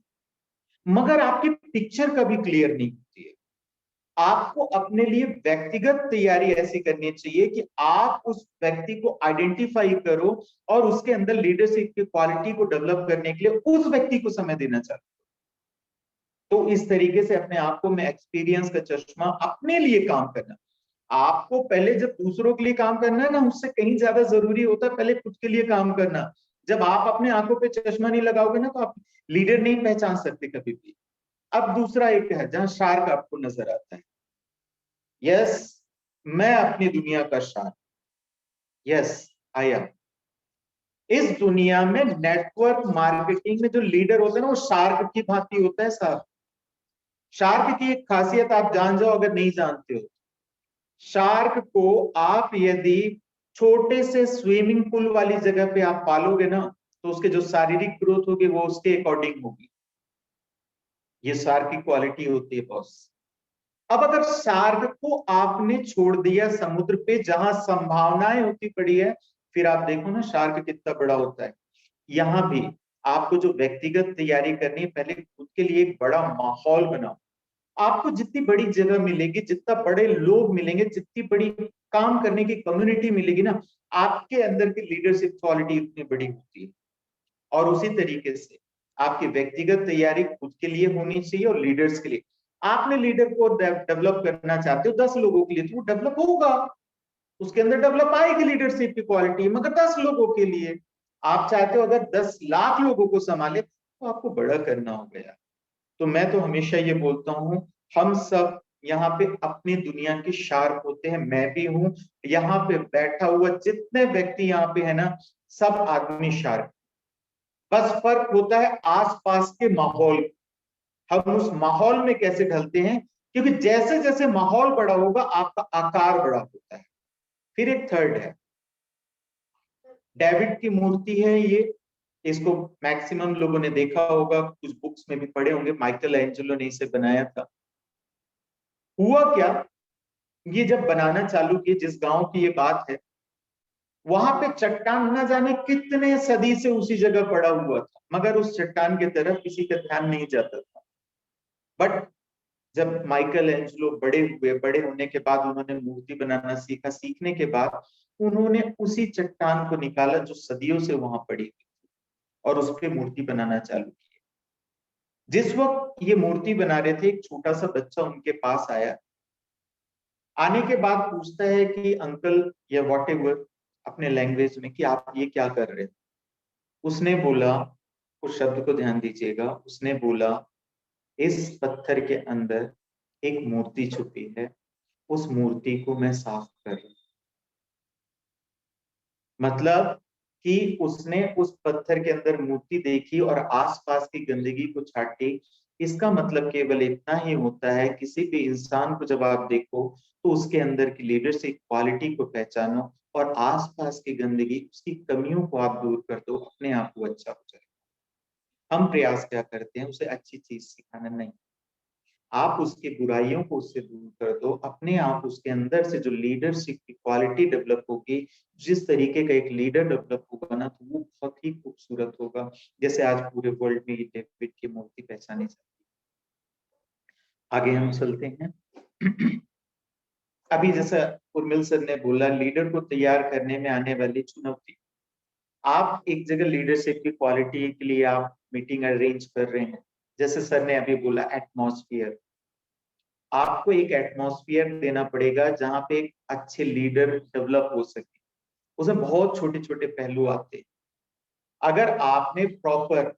मगर आपकी पिक्चर कभी क्लियर नहीं होती है। आपको अपने लिए व्यक्तिगत तैयारी ऐसी करनी चाहिए कि आप उस व्यक्ति को आइडेंटिफाई करो और उसके अंदर लीडरशिप की क्वालिटी को डेवलप करने के लिए उस व्यक्ति को समय देना चाहते हो। तो इस तरीके से अपने आप को, मैं एक्सपीरियंस का चश्मा, अपने लिए काम करना। आपको पहले जब दूसरों के लिए काम करना है ना, उससे कहीं ज्यादा जरूरी होता है पहले खुद के लिए काम करना। जब आप अपने आंखों पे चश्मा नहीं लगाओगे ना, तो आप लीडर नहीं पहचान सकते कभी भी। अब दूसरा एक है जहां शार्क आपको नजर आता है। यस, मैं अपनी दुनिया का शार्क। Yes, I am. इस दुनिया में नेटवर्क मार्केटिंग में जो लीडर होता है ना, वो शार्क की भांति होता है साहब। शार्क की एक खासियत आप जान जाओ अगर नहीं जानते हो। शार्क को आप यदि छोटे से स्विमिंग पूल वाली जगह पे आप पालोगे ना, तो उसके जो शारीरिक ग्रोथ होगी वो उसके अकॉर्डिंग होगी। ये शार्क की क्वालिटी होती है बॉस। अब अगर शार्क को आपने छोड़ दिया समुद्र पे जहां संभावनाएं होती पड़ी है, फिर आप देखो ना शार्क कितना बड़ा होता है। यहां भी आपको जो व्यक्तिगत तैयारी करनी है, पहले खुद के लिए एक बड़ा माहौल बनाओ। आपको जितनी बड़ी जगह मिलेगी, जितना बड़े लोग मिलेंगे, जितनी बड़ी काम करने की कम्युनिटी मिलेगी ना, आपके अंदर की लीडरशिप क्वालिटी उतनी बड़ी होती है। और उसी तरीके से आपकी व्यक्तिगत तैयारी खुद के लिए होनी चाहिए और लीडर्स के लिए। आपने लीडर को डेवलप करना चाहते हो 10 लोगों के लिए, तो वो डेवलप होगा, उसके अंदर डेवलप आएगी लीडरशिप की क्वालिटी, मगर 10 लोगों के लिए। आप चाहते हो अगर 10 लाख लोगों को संभाले, तो आपको बड़ा करना हो गया। तो मैं तो हमेशा ये बोलता हूँ, हम सब यहाँ पे अपनी दुनिया के शार्क होते हैं, मैं भी हूँ। यहाँ पे बैठा हुआ जितने व्यक्ति यहाँ पे है ना, सब आदमी शार्क। बस फर्क होता है आसपास के माहौल, हम उस माहौल में कैसे ढलते हैं, क्योंकि जैसे जैसे माहौल बड़ा होगा आपका आकार बड़ा होता है। फिर एक थर्ड है, डेविड की मूर्ति है ये। इसको मैक्सिमम लोगों ने देखा होगा, कुछ बुक्स में भी पढ़े होंगे, माइकल एंजेलो ने इसे बनाया था। हुआ क्या, ये जब बनाना चालू किए, जिस गांव की ये बात है, वहां पे चट्टान न जाने कितने सदी से उसी जगह पड़ा हुआ था, मगर उस चट्टान की तरफ किसी का ध्यान नहीं जाता था। बट जब माइकल एंजेलो बड़े हुए, बड़े होने के बाद उन्होंने मूर्ति बनाना सीखा, सीखने के बाद उन्होंने उसी चट्टान को निकाला जो सदियों से वहां पड़ी हुई, और उस पर मूर्ति बनाना चालू की। जिस वक्त ये मूर्ति बना रहे थे, एक छोटा सा बच्चा उनके पास आया। आने के बाद पूछता है कि अंकल या वॉट एवर, अपने लैंग्वेज में, कि आप ये क्या कर रहे थे। उसने बोला, उस शब्द को ध्यान दीजिएगा, उसने बोला, इस पत्थर के अंदर एक मूर्ति छुपी है, उस मूर्ति को मैं साफ कर रहा हूं। मतलब कि उसने उस पत्थर के अंदर मूर्ति देखी और आसपास की गंदगी को छाटी। इसका मतलब केवल इतना ही होता है, किसी भी इंसान को जब आप देखो तो उसके अंदर की लीडरशिप क्वालिटी को पहचानो और आसपास की गंदगी, उसकी कमियों को आप दूर कर दो, अपने आप को अच्छा हो जाए। हम प्रयास क्या करते हैं, उसे अच्छी चीज सिखाना नहीं, आप उसकी बुराइयों को उससे दूर कर दो, अपने आप उसके अंदर से जो लीडरशिप की क्वालिटी डेवलप होगी, जिस तरीके का एक लीडर डेवलप होगा ना, तो वो बहुत ही खूबसूरत होगा। जैसे आज पूरे वर्ल्ड में ये डेविड की मूर्ति पहचानी जाती है। आगे हम चलते हैं। अभी जैसा उर्मिल सर ने बोला, लीडर को तैयार करने में आने वाली चुनौती, आप एक जगह लीडरशिप की क्वालिटी के लिए आप मीटिंग अरेंज कर रहे हैं, जैसे सर ने अभी बोला एटमॉस्फेयर, आपको एक एटमॉस्फेयर देना पड़ेगा जहां पे एक अच्छे लीडर डेवलप हो सके। उसमें बहुत छोटे छोटे पहलू आते हैं। अगर आपने प्रॉपर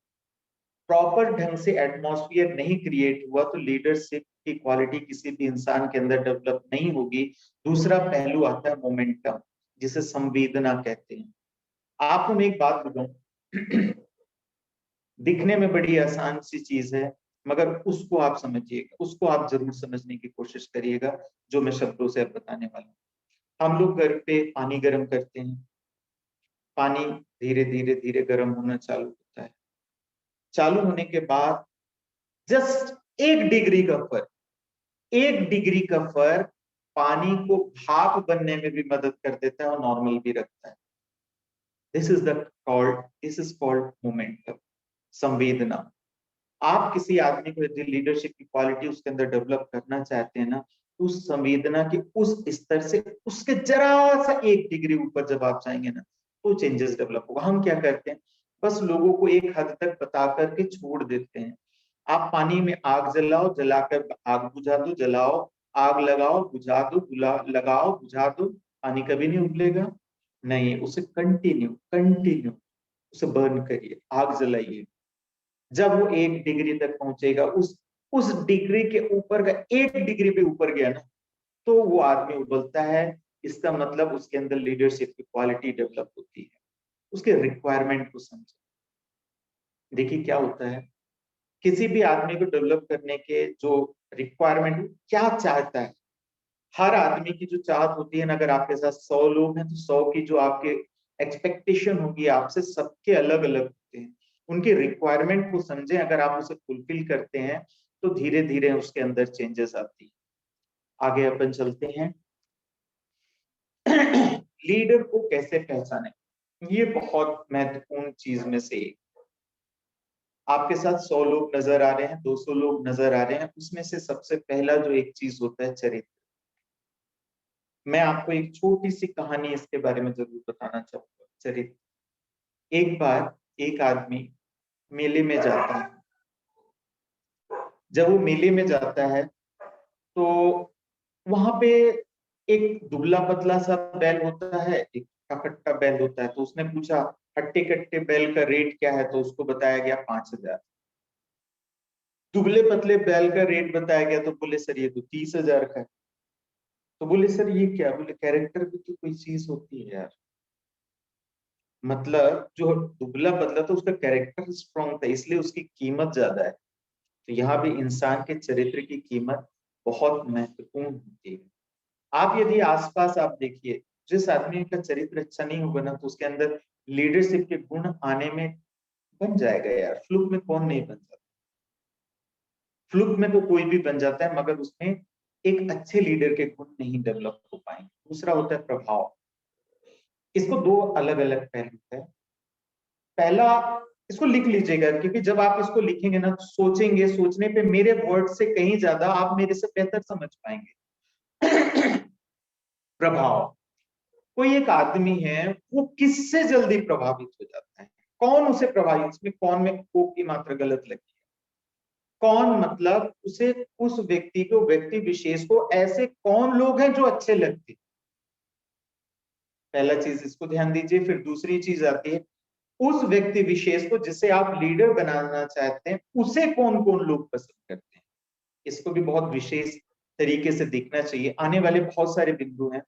ढंग से एटमॉस्फेयर नहीं क्रिएट हुआ तो लीडरशिप की क्वालिटी किसी भी इंसान के अंदर डेवलप नहीं होगी। दूसरा पहलू आता है मोमेंटम, जिसे संवेदना कहते हैं। आपको मैं एक बात बताऊं, दिखने में बड़ी आसान सी चीज है, मगर उसको आप समझिएगा, उसको आप जरूर समझने की कोशिश करिएगा, जो मैं शब्दों से अब बताने वाला हूं। हम लोग घर पे पानी गर्म करते हैं, पानी धीरे धीरे धीरे गर्म होना चालू होता है। चालू होने के बाद जस्ट 1 डिग्री का फर्क, 1 डिग्री का फर्क पानी को भाप बनने में भी मदद कर देता है और नॉर्मल भी रखता है। दिस इज कॉल्ड मोमेंटम, संवेदना। आप किसी आदमी को यदि लीडरशिप की क्वालिटी उसके अंदर डेवलप करना चाहते हैं ना, तो उस संवेदना के उस स्तर से उसके जरा सा 1 डिग्री ऊपर जब आप जाएंगे ना, तो चेंजेस डेवलप होगा। हम क्या करते हैं, बस लोगों को एक हद तक बता करके छोड़ देते हैं। आप पानी में आग जलाओ, जलाकर आग बुझा दो, जलाओ, आग लगाओ, बुझा दो, लगाओ, बुझा दो, पानी कभी नहीं उबलेगा। नहीं, उसे कंटिन्यू कंटिन्यू उसे बर्न करिए, आग जलाइए। जब वो 1 डिग्री तक पहुंचेगा, उस डिग्री के ऊपर का 1 डिग्री पे ऊपर गया ना, तो वो आदमी उबलता है। इसका मतलब उसके अंदर लीडरशिप की क्वालिटी डेवलप होती है। उसके रिक्वायरमेंट को समझे। देखिए क्या होता है, किसी भी आदमी को डेवलप करने के जो रिक्वायरमेंट, क्या चाहता है, हर आदमी की जो चाहत होती है ना, अगर आपके साथ 100 लोग हैं तो 100 की जो आपके एक्सपेक्टेशन होगी आपसे, सबके अलग अलग होते हैं। उनकी रिक्वायरमेंट को समझें, अगर आप उसे फुलफिल करते हैं तो धीरे धीरे उसके अंदर चेंजेस आती है। आगे अपन चलते हैं। लीडर को कैसे पहचाने, ये बहुत महत्वपूर्ण चीज में से एक। आपके साथ 100 लोग नजर आ रहे हैं, 200 लोग नजर आ रहे हैं, उसमें से सबसे पहला जो एक चीज होता है, चरित्र। मैं आपको एक छोटी सी कहानी इसके बारे में जरूर बताना चाहूंगा। चरित्र। एक बार एक आदमी मेले में जाता है। जब वो मेले में जाता है तो वहां पे एक दुबला पतला सा बैल होता है, एक कट्टा बैल होता है। तो उसने पूछा हट्टे कट्टे बैल का रेट क्या है, तो उसको बताया गया 5,000। दुबले पतले बैल का रेट बताया गया तो बोले सर ये तो 30,000 का है। तो बोले सर ये क्या, बोले कैरेक्टर भी तो कोई चीज होती है यार। मतलब जो दुबला पतला था उसका कैरेक्टर स्ट्रॉन्ग था, इसलिए उसकी कीमत ज्यादा है। तो यहाँ भी इंसान के चरित्र की कीमत बहुत महत्वपूर्ण होती है। आप यदि आसपास आप देखिए, जिस आदमी का चरित्र अच्छा नहीं होगा ना, तो उसके अंदर लीडरशिप के गुण आने में बन जाएगा यार। फ्लूक में कौन नहीं बन जाता, फ्लूक में तो कोई भी बन जाता है, मगर उसमें एक अच्छे लीडर के गुण नहीं डेवलप हो पाएंगे। दूसरा होता है प्रभाव। इसको 2 अलग अलग पहलू है। पहला, इसको लिख लीजिएगा, क्योंकि जब आप इसको लिखेंगे ना, तो सोचेंगे, सोचने पे मेरे वर्ड से कहीं ज्यादा आप मेरे से बेहतर समझ पाएंगे। प्रभाव। कोई एक आदमी है, वो किससे जल्दी प्रभावित हो जाता है, कौन उसे प्रभावित, इसमें कौन में को की मात्रा गलत लगी है। कौन मतलब उसे, उस व्यक्ति को, व्यक्ति विशेष को ऐसे कौन लोग हैं जो अच्छे लगते हैं। पहला चीज इसको ध्यान दीजिए। फिर दूसरी चीज आती है, उस व्यक्ति विशेष को जिसे आप लीडर बनाना चाहते हैं, उसे कौन कौन लोग पसंद करते हैं। इसको भी बहुत विशेष तरीके से देखना चाहिए। आने वाले बहुत सारे बिंदु हैं।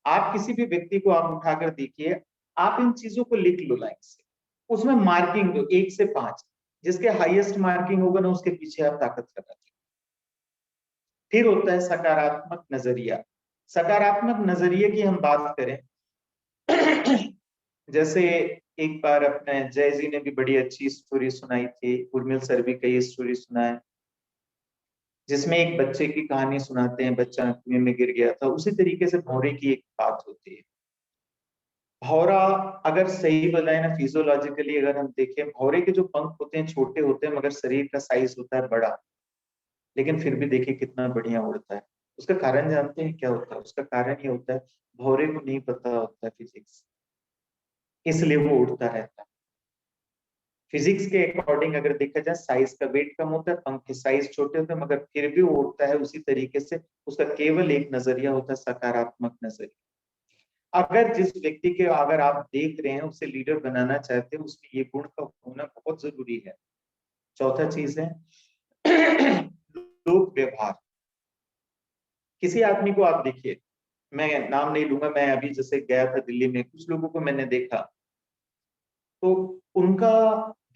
आप किसी भी व्यक्ति को आप उठाकर देखिए, आप इन चीजों को लिख लो लाइन से, उसमें मार्किंग दो 1 से 5। जिसके हाईएस्ट मार्किंग होगा ना, उसके पीछे आप ताकत लगाते। फिर होता है सकारात्मक नजरिया। सकारात्मक नजरिए की हम बात करें, जैसे एक बार अपने जय जी ने भी बड़ी अच्छी स्टोरी सुनाई थी, उर्मिल सर भी कई स्टोरी सुनाए, जिसमें एक बच्चे की कहानी सुनाते हैं, बच्चा कुएं में गिर गया था। उसी तरीके से भौरे की एक बात होती है। भौरा, अगर सही बताए ना, फिजियोलॉजिकली अगर हम देखें, भौरे के जो पंख होते हैं छोटे होते हैं, मगर शरीर का साइज होता है बड़ा। लेकिन फिर भी देखिए कितना बढ़िया उड़ता है। उसका कारण जानते हैं क्या होता है? उसका कारण ये होता है, भौरे को नहीं पता होता है फिजिक्स, इसलिए वो उड़ता रहता है। फिजिक्स के अकॉर्डिंग अगर देखा जाए, साइज का वेट कम होता है, पंख के साइज छोटे होते हैं, मगर फिर भी वो उड़ता है उसी तरीके से। उसका केवल एक नजरिया होता है, सकारात्मक नजरिया। अगर जिस व्यक्ति के अगर आप देख रहे हैं उसे लीडर बनाना चाहते हैं, उसमें ये गुण का होना बहुत जरूरी है। चौथा चीज है लोक व्यवहार। किसी आदमी को आप देखिए, मैं नाम नहीं लूंगा, मैं अभी जैसे गया था दिल्ली में, कुछ लोगों को मैंने देखा तो उनका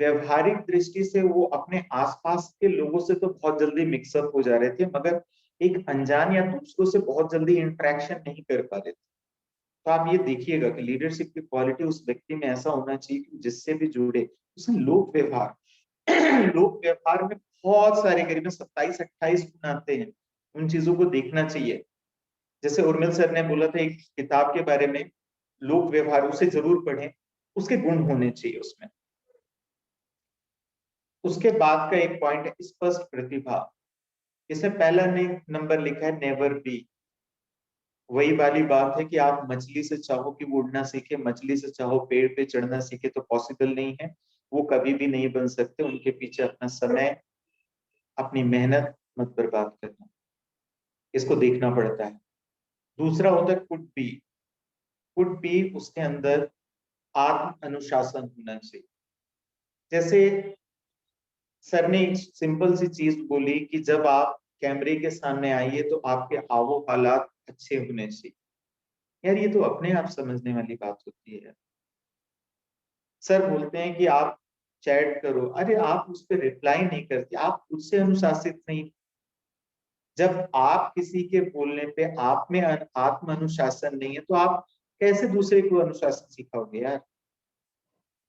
व्यवहारिक दृष्टि से वो अपने आसपास के लोगों से तो बहुत जल्दी मिक्सअप हो जा रहे थे, मगर एक अनजान या दूसरों से बहुत जल्दी इंटरेक्शन नहीं कर पा रहे थे। तो आप ये देखिएगा कि लीडरशिप की क्वालिटी उस व्यक्ति में ऐसा होना चाहिए कि जिससे भी जुड़े उसमें लोक व्यवहार लोक व्यवहार में बहुत सारे करीबन 27-28 गुण आते हैं, उन चीजों को देखना चाहिए। जैसे उर्मिल सर ने बोला था एक किताब के बारे में, लोक व्यवहार, उसे जरूर पढ़ें, उसके गुण होने चाहिए उसमें। उसके बाद का एक पॉइंट है स्पष्ट प्रतिभा। इसमें पहला नंबर लिखा है नेवर बी। वही वाली बात है कि आप मछली से चाहो कि वो उड़ना सीखे, मछली से चाहो पेड़ पे चढ़ना सीखे, तो पॉसिबल नहीं है, वो कभी भी नहीं बन सकते। उनके पीछे अपना समय, अपनी मेहनत मत बर्बाद करना, इसको देखना पड़ता है। दूसरा होता है कुड बी। कुड बी उसके अंदर आत्म अनुशासन होना चाहिए। जैसे सर ने एक सिंपल सी चीज बोली कि जब आप कैमरे के सामने आइए तो आपके आवो हालात अच्छे होने चाहिए। यार ये तो अपने आप समझने वाली बात होती है। सर बोलते हैं कि आप चैट करो, अरे आप उस पर रिप्लाई नहीं करते, आप खुद से अनुशासित नहीं। जब आप किसी के बोलने पे आप में आत्म अनुशासन नहीं है, तो आप कैसे दूसरे को अनुशासन सिखाओगे यार?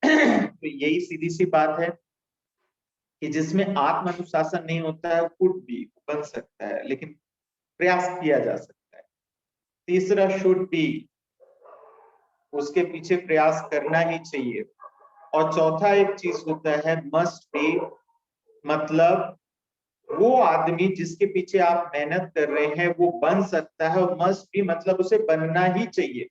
तो यही सीधी सी बात है कि जिसमें आत्म अनुशासन नहीं होता है, कुड भी बन सकता है, लेकिन प्रयास किया जा सकता है। तीसरा शुड बी, उसके पीछे प्रयास करना ही चाहिए। और चौथा एक चीज होता है मस्ट बी, मतलब वो आदमी जिसके पीछे आप मेहनत कर रहे हैं वो बन सकता है, और मस्ट बी मतलब उसे बनना ही चाहिए।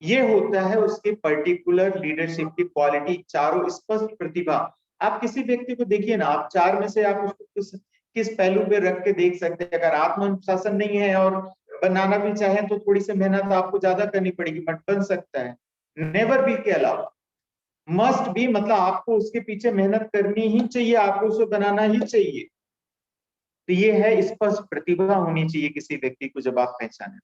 ये होता है उसके पर्टिकुलर लीडरशिप की क्वालिटी। चारों स्पष्ट प्रतिभा। आप किसी व्यक्ति को देखिए ना, आप चार में से आप उसको किस पहलू पे रख के देख सकते हैं। अगर आत्मनुशासन नहीं है और बनाना भी चाहे तो थोड़ी सी मेहनत आपको ज्यादा करनी पड़ेगी, बट बन सकता है। नेवर बी के अलावा मस्ट बी मतलब आपको उसके पीछे मेहनत करनी ही चाहिए, आपको उसे बनाना ही चाहिए। तो ये है स्पष्ट प्रतिभा होनी चाहिए किसी व्यक्ति को जब आप पहचाने।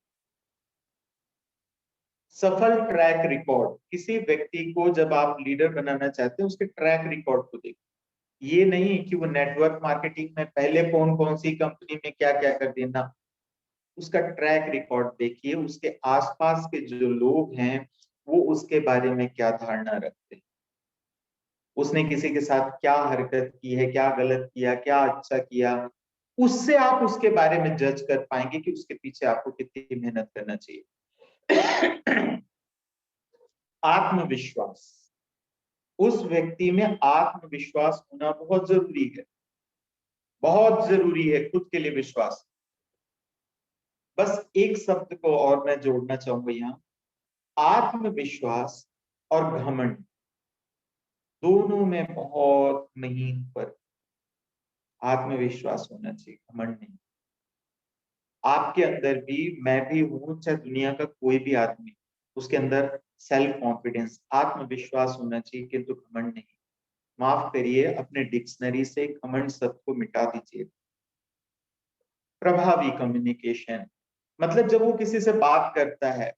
सफल ट्रैक रिकॉर्ड, किसी व्यक्ति को जब आप लीडर बनाना चाहते हैं उसके ट्रैक रिकॉर्ड को देखो। ये नहीं कि वो नेटवर्क मार्केटिंग में पहले कौन कौन सी कंपनी में क्या क्या कर देना, उसका ट्रैक रिकॉर्ड देखिए। उसके आसपास के जो लोग हैं वो उसके बारे में क्या धारणा रखते हैं, उसने किसी के साथ क्या हरकत की है, क्या गलत किया, क्या अच्छा किया, उससे आप उसके बारे में जज कर पाएंगे कि उसके पीछे आपको कितनी मेहनत करना चाहिए। आत्मविश्वास, उस व्यक्ति में आत्मविश्वास होना बहुत जरूरी है, बहुत जरूरी है, खुद के लिए विश्वास। बस एक शब्द को और मैं जोड़ना चाहूंगा यहाँ, आत्मविश्वास और घमंड दोनों में बहुत महीन फर्क। आत्मविश्वास होना चाहिए, घमंड नहीं। आपके अंदर भी, मैं भी हूं, चाहे दुनिया का कोई भी आदमी, उसके अंदर सेल्फ कॉन्फिडेंस, आत्मविश्वास होना चाहिए, किंतु घमंड नहीं। माफ करिए, अपने डिक्शनरी से घमंड शब्द को मिटा दीजिए। प्रभावी कम्युनिकेशन, मतलब जब वो किसी से बात करता है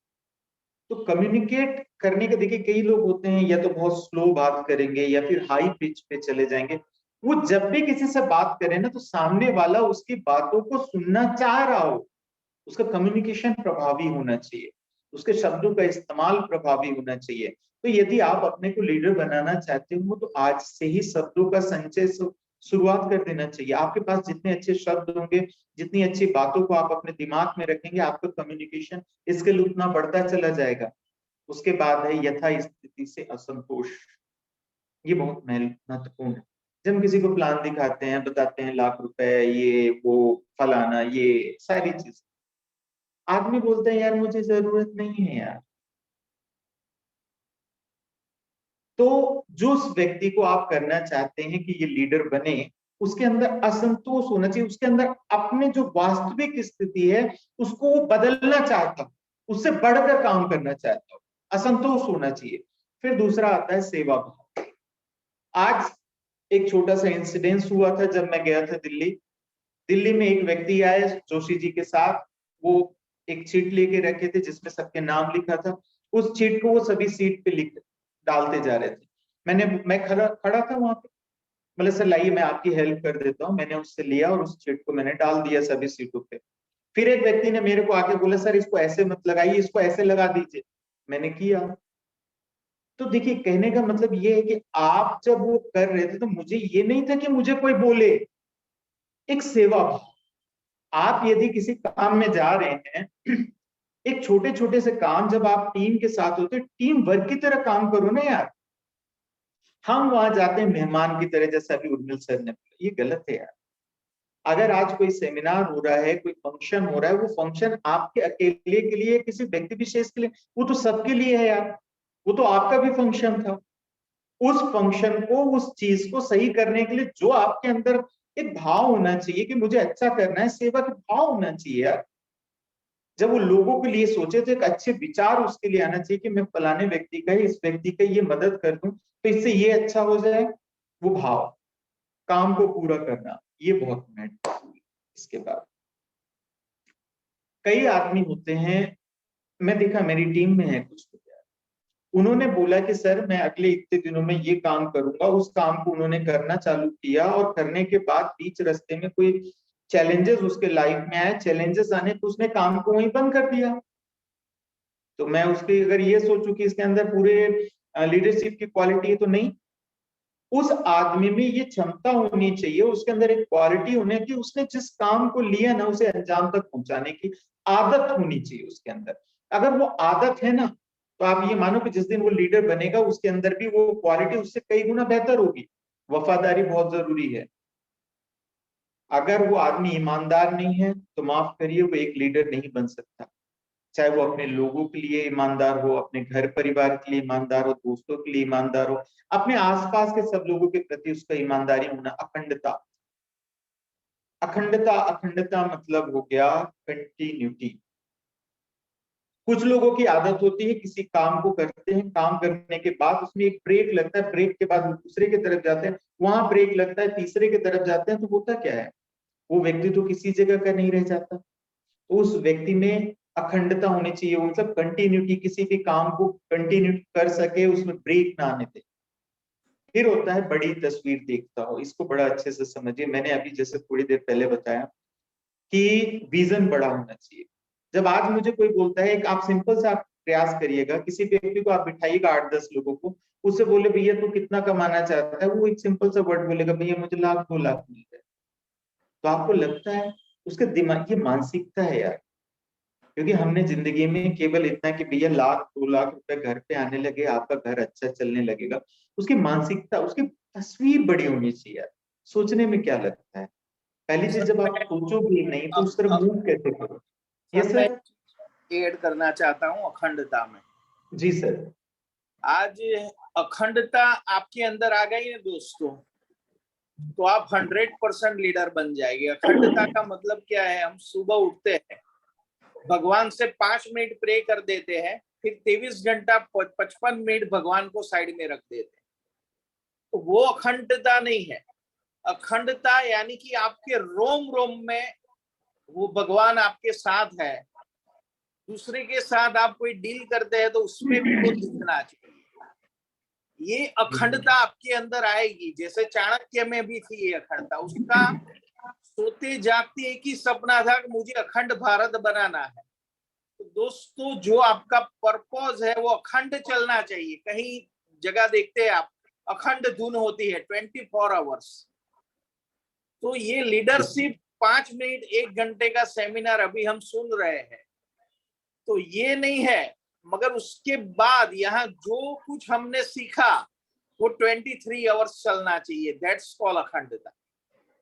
तो कम्युनिकेट करने के, देखिए कई लोग होते हैं या तो बहुत स्लो बात करेंगे या फिर हाई पिच पे चले जाएंगे। वो जब भी किसी से बात करे ना, तो सामने वाला उसकी बातों को सुनना चाह रहा हो। उसका कम्युनिकेशन प्रभावी होना चाहिए, उसके शब्दों का इस्तेमाल प्रभावी होना चाहिए। तो यदि आप अपने को लीडर बनाना चाहते हो तो आज से ही शब्दों का संचय शुरुआत कर देना चाहिए। आपके पास जितने अच्छे शब्द होंगे, जितनी अच्छी बातों को आप अपने दिमाग में रखेंगे, आपका कम्युनिकेशन स्किल उतना बढ़ता चला जाएगा। उसके बाद है यथा स्थिति से असंतोष। ये बहुत महत्वपूर्ण है। जब हम किसी को प्लान दिखाते हैं, बताते हैं लाख रुपए, ये वो फलाना, ये सारी चीज, आदमी बोलते हैं यार मुझे जरूरत नहीं है यार। तो जो उस व्यक्ति को आप करना चाहते हैं कि ये लीडर बने, उसके अंदर असंतोष होना चाहिए, उसके अंदर अपने जो वास्तविक स्थिति है उसको वो बदलना चाहता हूं, उससे बढ़कर काम करना चाहता हूं, असंतोष होना चाहिए। फिर दूसरा आता है सेवा भाव। आज एक छोटा सा इंसिडेंस हुआ था जब मैं गया था दिल्ली। दिल्ली में एक व्यक्ति आए जोशी जी के साथ, वो एक चीट लेके रखे थे जिसमें सबके नाम लिखा था। उस चीट को वो सभी सीट पे लिख डालते जा रहे थे। मैं खड़ा था वहां पे, मतलब सर लाइए मैं आपकी हेल्प कर देता हूँ। मैंने उससे लिया और उस चीट को मैंने डाल दिया सभी सीटों पे। फिर एक व्यक्ति ने मेरे को आके बोला सर इसको ऐसे मत लगाइए, इसको ऐसे लगा दीजिए। मैंने किया। तो देखिए कहने का मतलब ये है कि आप जब वो कर रहे थे तो मुझे ये नहीं था कि मुझे कोई बोले, एक सेवा भाव। आप यदि किसी काम में जा रहे हैं, एक छोटे छोटे से काम जब आप टीम के साथ होते टीम वर्क की तरह काम करो ना यार। हम वहां जाते हैं मेहमान की तरह, जैसा अभी उर्मिल सर ने बोला, ये गलत है यार। अगर आज कोई सेमिनार हो रहा है, कोई फंक्शन हो रहा है, वो फंक्शन आपके अकेले के लिए, किसी व्यक्ति विशेष के लिए, वो तो सबके लिए है यार। वो तो आपका भी फंक्शन था। उस फंक्शन को, उस चीज को सही करने के लिए जो आपके अंदर एक भाव होना चाहिए कि मुझे अच्छा करना है, सेवा का भाव होना चाहिए यार। जब वो लोगों के लिए सोचे तो एक अच्छे विचार उसके लिए आना चाहिए कि मैं फलाने व्यक्ति का, इस व्यक्ति का ये मदद कर दूं तो इससे ये अच्छा हो जाए। वो भाव, काम को पूरा करना, ये बहुत महत्वपूर्ण है। इसके बाद कई आदमी होते हैं, मैं देखा मेरी टीम में है कुछ लोग, उन्होंने बोला कि सर मैं अगले इतने दिनों में ये काम करूंगा। उस काम को उन्होंने करना चालू किया और करने के बाद बीच रास्ते में कोई चैलेंजेस उसके लाइफ में आए, चैलेंजेस आने तो उसने काम को वहीं बंद कर दिया। तो मैं उसकी अगर ये सोचूं कि इसके अंदर पूरे लीडरशिप की क्वालिटी है तो नहीं। उस आदमी में ये क्षमता होनी चाहिए, उसके अंदर एक क्वालिटी होनी कि उसने जिस काम को लिया ना उसे अंजाम तक पहुंचाने की आदत होनी चाहिए उसके अंदर। अगर वो आदत है ना तो आप ये मानो कि जिस दिन वो लीडर बनेगा उसके अंदर भी वो क्वालिटी उससे कई गुना बेहतर होगी। वफादारी बहुत जरूरी है। अगर वो आदमी ईमानदार नहीं है तो माफ करिए वो एक लीडर नहीं बन सकता। चाहे वो अपने लोगों के लिए ईमानदार हो, अपने घर परिवार के लिए ईमानदार हो, दोस्तों के लिए ईमानदार हो, अपने आसपास के सब लोगों के प्रति उसका ईमानदारी होना। अखंडता, अखंडता, अखंडता मतलब हो गया कंटिन्यूटी। कुछ लोगों की आदत होती है किसी काम को करते हैं, काम करने के बाद उसमें एक ब्रेक लगता है, ब्रेक के बाद वो दूसरे की तरफ जाते हैं, वहां ब्रेक लगता है, तीसरे की तरफ जाते हैं, तो होता क्या है वो व्यक्ति तो किसी जगह का नहीं रह जाता। तो उस व्यक्ति में अखंडता होनी चाहिए, मतलब कंटिन्यूटी, किसी भी काम को कंटिन्यू कर सके, उसमें ब्रेक ना आने दे। फिर होता है बड़ी तस्वीर देखता हो। इसको बड़ा अच्छे से समझिए। मैंने अभी जैसे थोड़ी देर पहले बताया कि विजन बड़ा होना चाहिए। जब आज मुझे कोई बोलता है, एक आप सिंपल सा आप प्रयास करिएगा, किसी व्यक्ति को आप बिठाइएगा 8-10 लोगों को, उससे बोले भैया तू कितना कमाना चाहता है, वो एक सिंपल सा वर्ड बोलेगा भैया मुझे 1,00,000-2,00,000 मिल जाए। तो आपको लगता है उसके दिमाग, ये मानसिकता है यार। क्योंकि हमने जिंदगी में केवल इतना कि भैया 1,00,000-2,00,000 रुपए घर पे आने लगे, आपका घर अच्छा चलने लगेगा। उसकी मानसिकता, उसकी तस्वीर बड़ी होनी चाहिए यार। सोचने में क्या लगता है, पहली चीज सर जब आप मैं सोचोगे नहीं तो उस तरह अब मूव कैसे करो। ये सर मैं सर। ऐड करना चाहता हूँ अखंडता में। जी सर। आज अखंडता आपके अंदर आ गई है दोस्तों, तो आप 100% लीडर बन जाएंगे। अखंडता का मतलब क्या है? हम सुबह उठते हैं, भगवान से 5 मिनट प्रे कर देते हैं, फिर 23 घंटा 55 मिनट भगवान को साइड में रख देते हैं, तो वो अखंडता नहीं है। अखंडता यानी कि आपके रोम रोम में वो भगवान आपके साथ है। दूसरे के साथ आप कोई डील करते हैं तो उसमें भी वो दिखना चाहिए। ये अखंडता आपके अंदर आएगी। जैसे चाणक्य में भी थी ये अखंडता। उसका सोते जागते एक ही सपना था कि मुझे अखंड भारत बनाना है। तो दोस्तों जो आपका पर्पस है वो अखंड चलना चाहिए। कहीं जगह देखते हैं आप, अखंड धुन होती है 24 आवर्स। तो ये लीडरशिप 5 मिनट 1 घंटे का सेमिनार अभी हम सुन रहे हैं, तो ये नहीं है। मगर उसके बाद यहाँ जो कुछ हमने सीखा वो 23 आवर्स चलना चाहिए। दैट्स कॉल अखंडता।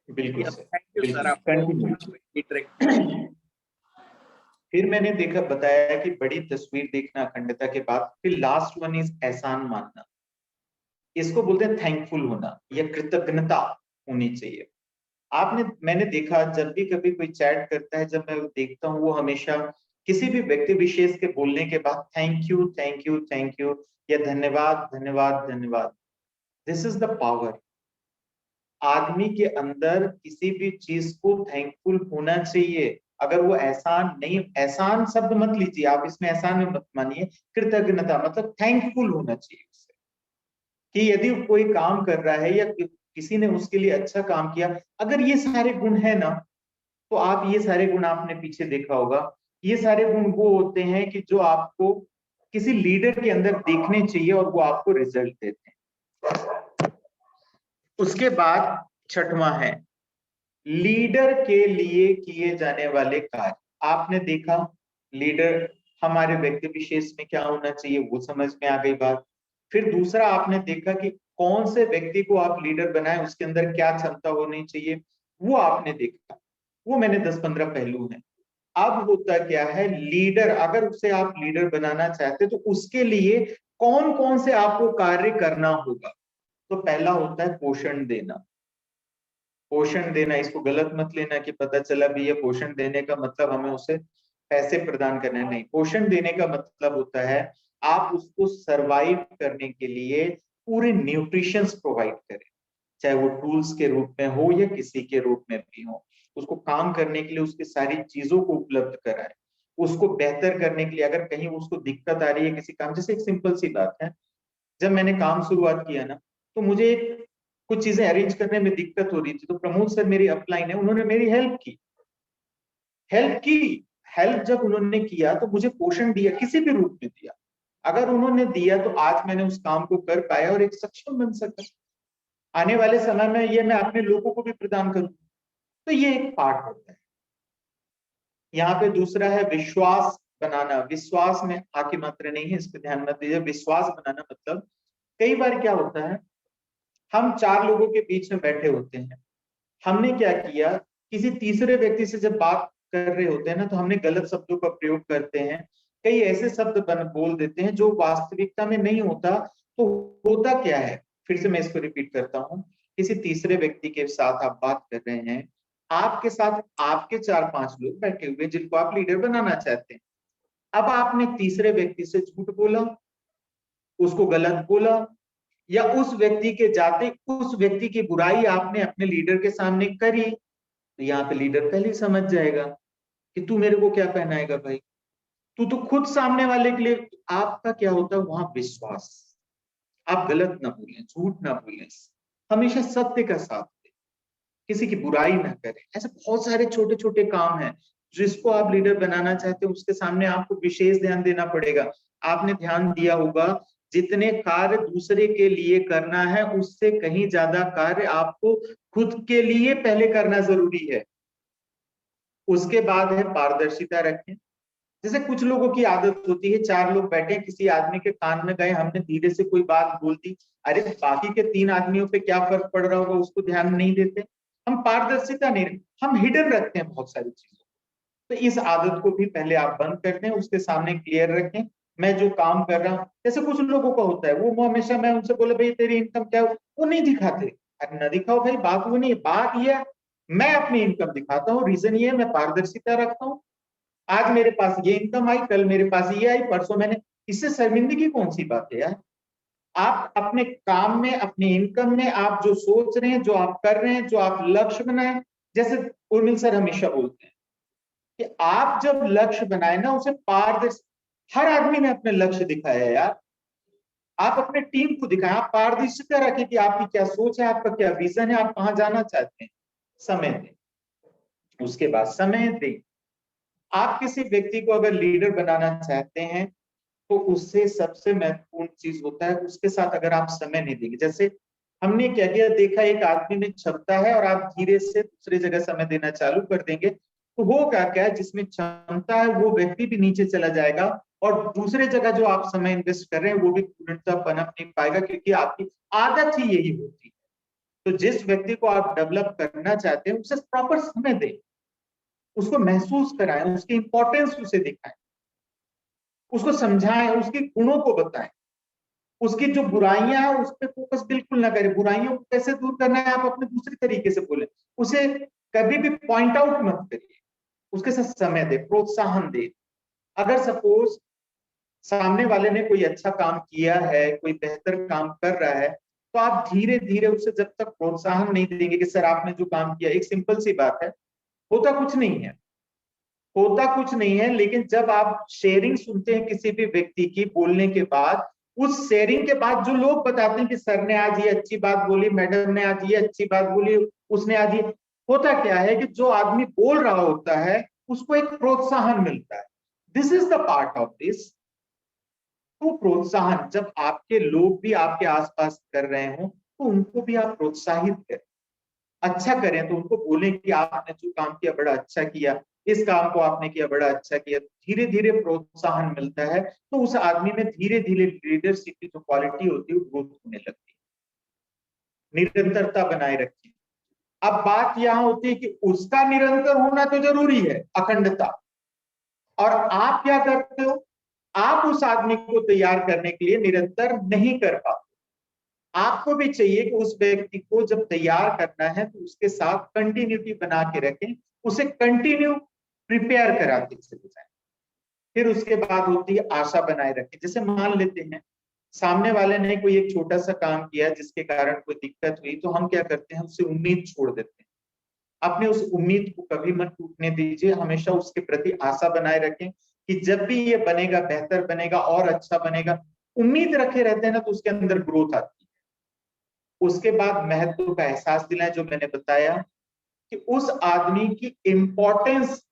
बिल्कुल Yes, सर, thank you, बिल्कुल। sir, आपको Continue। ट्रिक। फिर मैंने देखा, बताया कि बड़ी तस्वीर देखना अखंडता के बाद, फिर लास्ट वन इज एहसान मानना। इसको बोलते हैं थैंकफुल होना या कृतज्ञता होनी चाहिए। मैंने देखा जब भी कभी कोई चैट करता है, जब मैं देखता हूँ, वो हमेशा किसी भी व्यक्ति विशेष के बोलने के बाद thank you thank you thank you या धन्यवाद धन्यवाद धन्यवाद। This is the power. आदमी के अंदर किसी भी चीज को थैंकफुल होना चाहिए। अगर वो एहसान नहीं, एहसान शब्द मत लीजिए आप, इसमें एहसान में मत मानिए, कृतज्ञता मतलब थैंकफुल होना चाहिए उससे। कि यदि कोई काम कर रहा है या किसी ने उसके लिए अच्छा काम किया, अगर ये सारे गुण है ना, तो आप ये सारे गुण आपने पीछे देखा होगा, ये सारे गुण वो होते हैं कि जो आपको किसी लीडर के अंदर देखने चाहिए और वो आपको रिजल्ट देते हैं। उसके बाद छठवां है लीडर के लिए किए जाने वाले कार्य। आपने देखा लीडर हमारे व्यक्ति विशेष में क्या होना चाहिए, वो समझ में आ गई बात। फिर दूसरा आपने देखा कि कौन से व्यक्ति को आप लीडर बनाए, उसके अंदर क्या क्षमता होनी चाहिए, वो आपने देखा। वो मैंने 10-15 पहलू हैं। अब होता क्या है, लीडर अगर उसे आप लीडर बनाना चाहते तो उसके लिए कौन कौन से आपको कार्य करना होगा। तो पहला होता है पोषण देना। पोषण देना, इसको गलत मत लेना कि पता चला भी ये पोषण देने का मतलब हमें उसे पैसे प्रदान करने, नहीं। पोषण देने का मतलब होता है आप उसको सरवाइव करने के लिए पूरे न्यूट्रिशंस प्रोवाइड करें, चाहे वो टूल्स के रूप में हो या किसी के रूप में भी हो। उसको काम करने के लिए उसकी सारी चीजों को उपलब्ध कराए, उसको बेहतर करने के लिए अगर कहीं उसको दिक्कत आ रही है किसी काम, जैसे एक सिंपल सी बात है, जब मैंने काम शुरुआत किया ना, तो मुझे कुछ चीजें अरेंज करने में दिक्कत हो रही थी, तो प्रमोद सर मेरी अपलाइन है, उन्होंने मेरी हेल्प की। हेल्प जब उन्होंने किया तो मुझे पोषण दिया, किसी भी रूप में दिया। अगर उन्होंने दिया तो आज मैंने उस काम को कर पाया और एक सक्षम बन सका। आने वाले समय में ये मैं अपने लोगों को भी प्रदान करूं, तो ये एक पार्ट होता है। यहाँ पे दूसरा है विश्वास बनाना। विश्वास में आके मात्र नहीं है, इस पे ध्यान मत दीजिए। विश्वास बनाना मतलब कई बार क्या होता है, हम 4 लोगों के बीच में बैठे होते हैं, हमने क्या किया, किसी तीसरे व्यक्ति से जब बात कर रहे होते हैं ना, तो हमने गलत शब्दों का प्रयोग करते हैं, कई ऐसे शब्द बोल देते हैं जो वास्तविकता में नहीं होता। तो होता क्या है, फिर से मैं इसको रिपीट करता हूं, किसी तीसरे व्यक्ति के साथ आप बात कर रहे हैं, आपके साथ आपके 4-5 लोग बैठे हुए जिनको आप लीडर बनाना चाहते हैं। अब आपने तीसरे व्यक्ति से झूठ बोला, उसको गलत बोला, या उस व्यक्ति के जाते उस व्यक्ति की बुराई आपने अपने लीडर के सामने करी, तो यहाँ पे लीडर पहले ही समझ जाएगा कि तू मेरे को क्या पहनाएगा भाई, तू तो खुद सामने वाले के लिए। आपका क्या होता है वहां विश्वास, आप गलत ना बोलें, झूठ ना बोलें, हमेशा सत्य का साथ दें, किसी की बुराई ना करें। ऐसे बहुत सारे छोटे छोटे काम हैं जिसको आप लीडर बनाना चाहते हो, उसके सामने आपको विशेष ध्यान देना पड़ेगा। आपने ध्यान दिया होगा, जितने कार्य दूसरे के लिए करना है उससे कहीं ज्यादा कार्य आपको खुद के लिए पहले करना जरूरी है। उसके बाद है पारदर्शिता रखें। जैसे कुछ लोगों की आदत होती है, 4 लोग बैठे, किसी आदमी के कान में गए, हमने धीरे से कोई बात बोल दी, अरे बाकी के 3 आदमियों पे क्या फर्क पड़ रहा होगा, उसको ध्यान नहीं देते। हम पारदर्शिता नहीं, हम हिडन रखते हैं बहुत सारी चीजों। तो इस आदत को भी पहले आप बंद कर दें, उसके सामने क्लियर रखें, मैं जो काम कर रहा हूँ। जैसे कुछ लोगों का होता है, वो हमेशा मैं उनसे बोले भाई तेरी इनकम क्या हो, वो नहीं दिखाते। अरे न दिखाओ भाई, बात वो नहीं है, बात ये है मैं अपनी इनकम दिखाता हूँ। रीजन ये है मैं पारदर्शिता रखता हूँ। आज मेरे पास ये इनकम आई, कल मेरे पास ये आई, परसों मैंने, इससे शर्मिंदगी कौन सी बात है यार। आप अपने काम में, अपनी इनकम में आप जो सोच रहे हैं, जो आप कर रहे हैं, जो आप लक्ष्य बनाए, जैसे उर्मिल सर हमेशा बोलते हैं कि आप जब लक्ष्य बनाए ना, उसे पारदर्शी, हर आदमी ने अपने लक्ष्य दिखाया है यार, आप अपने टीम को दिखाएं, आप पारदर्शिता रखें कि आपकी क्या सोच है, आपका क्या विजन है, आप कहां जाना चाहते हैं। समय दें, उसके बाद समय दें। आप किसी व्यक्ति को अगर लीडर बनाना चाहते हैं तो उससे सबसे महत्वपूर्ण चीज होता है उसके साथ अगर आप समय नहीं देंगे। जैसे हमने क्या किया, देखा एक आदमी में क्षमता है और आप धीरे से दूसरी जगह समय देना चालू कर देंगे, तो होगा क्या, जिसमें क्षमता है वो व्यक्ति भी नीचे चला जाएगा और दूसरे जगह जो आप समय इन्वेस्ट कर रहे हैं वो भी पूर्णतः पनप नहीं पाएगा, क्योंकि आपकी आदत ही यही होती है। तो जिस व्यक्ति को आप डेवलप करना चाहते हैं उसे प्रॉपर समय दें, उसको महसूस कराएं, उसकी इंपॉर्टेंस उसे दिखाएं, उसको समझाएं, उसके गुणों को बताएं, उसकी जो बुराइयां हैं उस पर फोकस बिल्कुल ना करें। बुराइयों को कैसे दूर करना है आप अपने दूसरे तरीके से बोले, उसे कभी भी पॉइंट आउट मत करिए, उसके साथ समय दे, प्रोत्साहन दे। अगर सपोज सामने वाले ने कोई अच्छा काम किया है, कोई बेहतर काम कर रहा है, तो आप धीरे धीरे उसे जब तक प्रोत्साहन नहीं देंगे कि सर आपने जो काम किया, एक सिंपल सी बात है, होता कुछ नहीं है, होता कुछ नहीं है, लेकिन जब आप शेयरिंग सुनते हैं किसी भी व्यक्ति की बोलने के बाद, उस शेयरिंग के बाद जो लोग बताते हैं कि सर ने आज ये अच्छी बात बोली, मैडम ने आज ये अच्छी बात बोली, उसने आज ये, होता क्या है कि जो आदमी बोल रहा होता है उसको एक प्रोत्साहन मिलता है। This is the part of this. तो प्रोत्साहन जब आपके लोग भी आपके आसपास कर रहे हो तो उनको भी आप प्रोत्साहित करें, अच्छा करें, तो उनको बोलें कि आपने जो काम किया बड़ा अच्छा किया, इस काम को आपने किया बड़ा अच्छा किया। धीरे धीरे प्रोत्साहन मिलता है तो उस आदमी में धीरे धीरे लीडरशिप की जो क्वालिटी होती है वो ग्रोथ होने लगती है। निरंतरता बनाए रखिए। अब बात यहां होती है कि उसका निरंतर होना तो जरूरी है, अखंडता, और आप क्या करते हो, आप उस आदमी को तैयार करने के लिए निरंतर नहीं कर पाते। आपको भी चाहिए कि उस व्यक्ति को जब तैयार करना है तो उसके साथ कंटिन्यूटी बना के रखें, उसे कंटिन्यू प्रिपेयर कराते चले जाएं। फिर उसके बाद होती है आशा बनाए रखें। जैसे मान लेते हैं सामने वाले ने कोई एक छोटा सा काम किया जिसके कारण कोई दिक्कत हुई, तो हम क्या करते हैं, उससे उम्मीद छोड़ देते हैं। अपने उस उम्मीद को कभी मत टूटने दीजिए, हमेशा उसके प्रति आशा बनाए रखें कि जब भी ये बनेगा, बेहतर बनेगा और अच्छा बनेगा। उम्मीद रखे रहते हैं ना तो उसके अंदर ग्रोथ आती है। उसके बाद महत्व का एहसास दिलाएं, जो मैंने बताया कि उस आदमी की इंपॉर्टेंस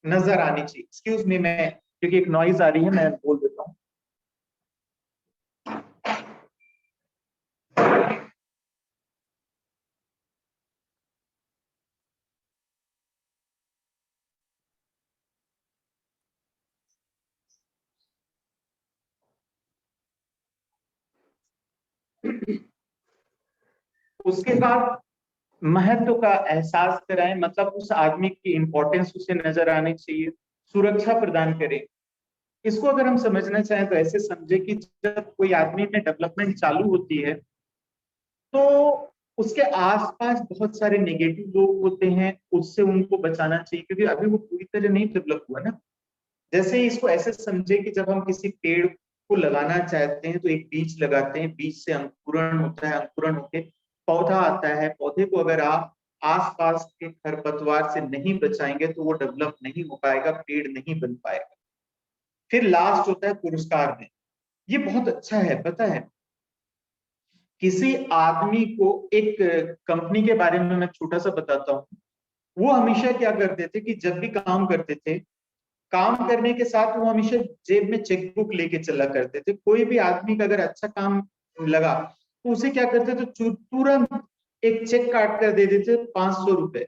नजर आनी चाहिए। एक्सक्यूज मी, मैं क्योंकि एक नॉइज आ रही है, मैं बोल देता हूं। उसके बाद महत्व का एहसास कराएं, मतलब उस आदमी की इंपॉर्टेंस उसे नजर आनी चाहिए। सुरक्षा प्रदान करें। इसको अगर हम समझना चाहें तो ऐसे समझे कि जब कोई आदमी में डेवलपमेंट चालू होती है तो उसके आसपास बहुत सारे नेगेटिव लोग होते हैं, उससे उनको बचाना चाहिए, क्योंकि अभी वो पूरी तरह नहीं डेवलप हुआ ना। जैसे ही इसको ऐसे समझे कि जब हम किसी पेड़ को लगाना चाहते हैं तो एक बीज लगाते हैं, बीज से अंकुरण होता है, अंकुरण होके पौधा आता है। पौधे को अगर आप आसपास के खरपतवार से नहीं बचाएंगे तो वो डेवलप नहीं हो पाएगा, पेड़ नहीं बन पाएगा। फिर लास्ट होता है पुरस्कार में। ये बहुत अच्छा है, पता है, किसी आदमी को, एक कंपनी के बारे में मैं छोटा सा बताता हूँ। वो हमेशा क्या करते थे कि जब भी काम करते थे, काम करने के साथ वो हमेशा जेब में चेकबुक लेके चला करते थे। कोई भी आदमी का अगर अच्छा काम लगा तो उसे क्या करते थे, तुरंत एक चेक काट कर दे देते, 500 रुपए,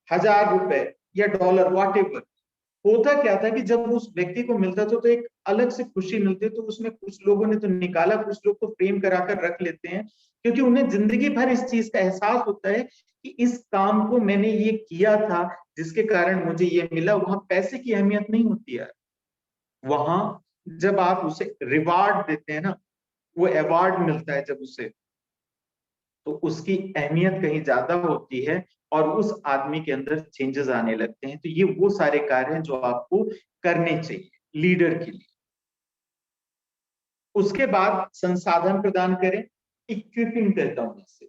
1000 रुपए या डॉलर, वॉट एवर। होता क्या था कि जब उस व्यक्ति को मिलता था तो एक अलग से खुशी मिलती। तो उसमें कुछ लोगों ने तो निकाला, कुछ लोग तो फ्रेम कराकर रख लेते हैं, क्योंकि उन्हें जिंदगी भर इस चीज का एहसास होता है कि इस काम को मैंने ये किया था जिसके कारण मुझे ये मिला। वहां पैसे की अहमियत नहीं होती है। वहां जब आप उसे रिवार्ड देते हैं ना, वो अवार्ड मिलता है जब उसे, तो उसकी अहमियत कहीं ज्यादा होती है और उस आदमी के अंदर चेंजेस आने लगते हैं। तो ये वो सारे कार्य हैं जो आपको करने चाहिए लीडर के लिए। उसके बाद संसाधन प्रदान करें, इक्विपिंग कहता हूं इससे,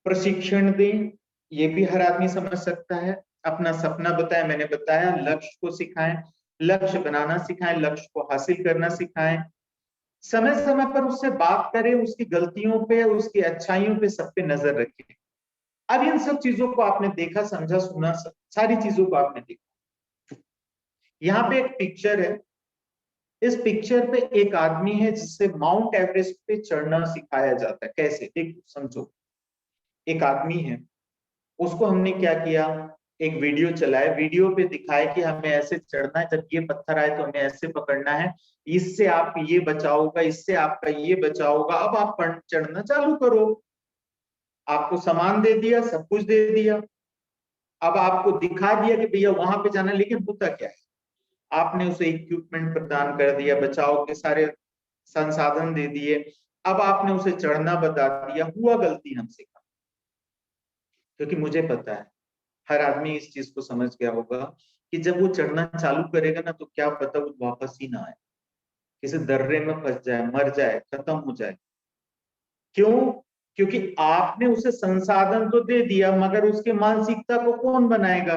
प्रशिक्षण दें। ये भी हर आदमी समझ सकता है। अपना सपना बताएं, मैंने बताया, लक्ष्य को सिखाएं, लक्ष्य बनाना सिखाएं, लक्ष्य को हासिल करना सिखाएं। समय समय पर उससे बात करें, उसकी गलतियों पे, उसकी अच्छाइयों पे, सब पे नजर रखें। अब इन सब चीजों को आपने देखा, समझा, सुना, सारी चीजों को आपने देखा। यहाँ पे एक पिक्चर है। इस पिक्चर पे एक आदमी है जिससे माउंट एवरेस्ट पे चढ़ना सिखाया जाता है। कैसे, एक समझो, एक आदमी है, उसको हमने क्या किया, एक वीडियो चलाए, वीडियो पे दिखाए कि हमें ऐसे चढ़ना है, जब ये पत्थर आए तो हमें ऐसे पकड़ना है, इससे आप ये बचाव होगा, इससे आपका ये बचाव होगा। अब आप चढ़ना चालू करो, आपको सामान दे दिया, सब कुछ दे दिया, अब आपको दिखा दिया कि भैया वहां पे जाना, लेकिन होता क्या है, आपने उसे इक्विपमेंट प्रदान कर दिया, बचाव के सारे संसाधन दे दिए, अब आपने उसे चढ़ना बता दिया, हुआ गलती हमसे। क्योंकि मुझे पता है हर आदमी इस चीज को समझ गया होगा कि जब वो चढ़ना चालू करेगा ना, तो क्या पता वो वापस ही ना आए, किसी दर्रे में फंस जाए, मर जाए, खत्म हो जाए। क्यों? क्योंकि आपने उसे संसाधन तो दे दिया, मगर उसकी मानसिकता को कौन बनाएगा?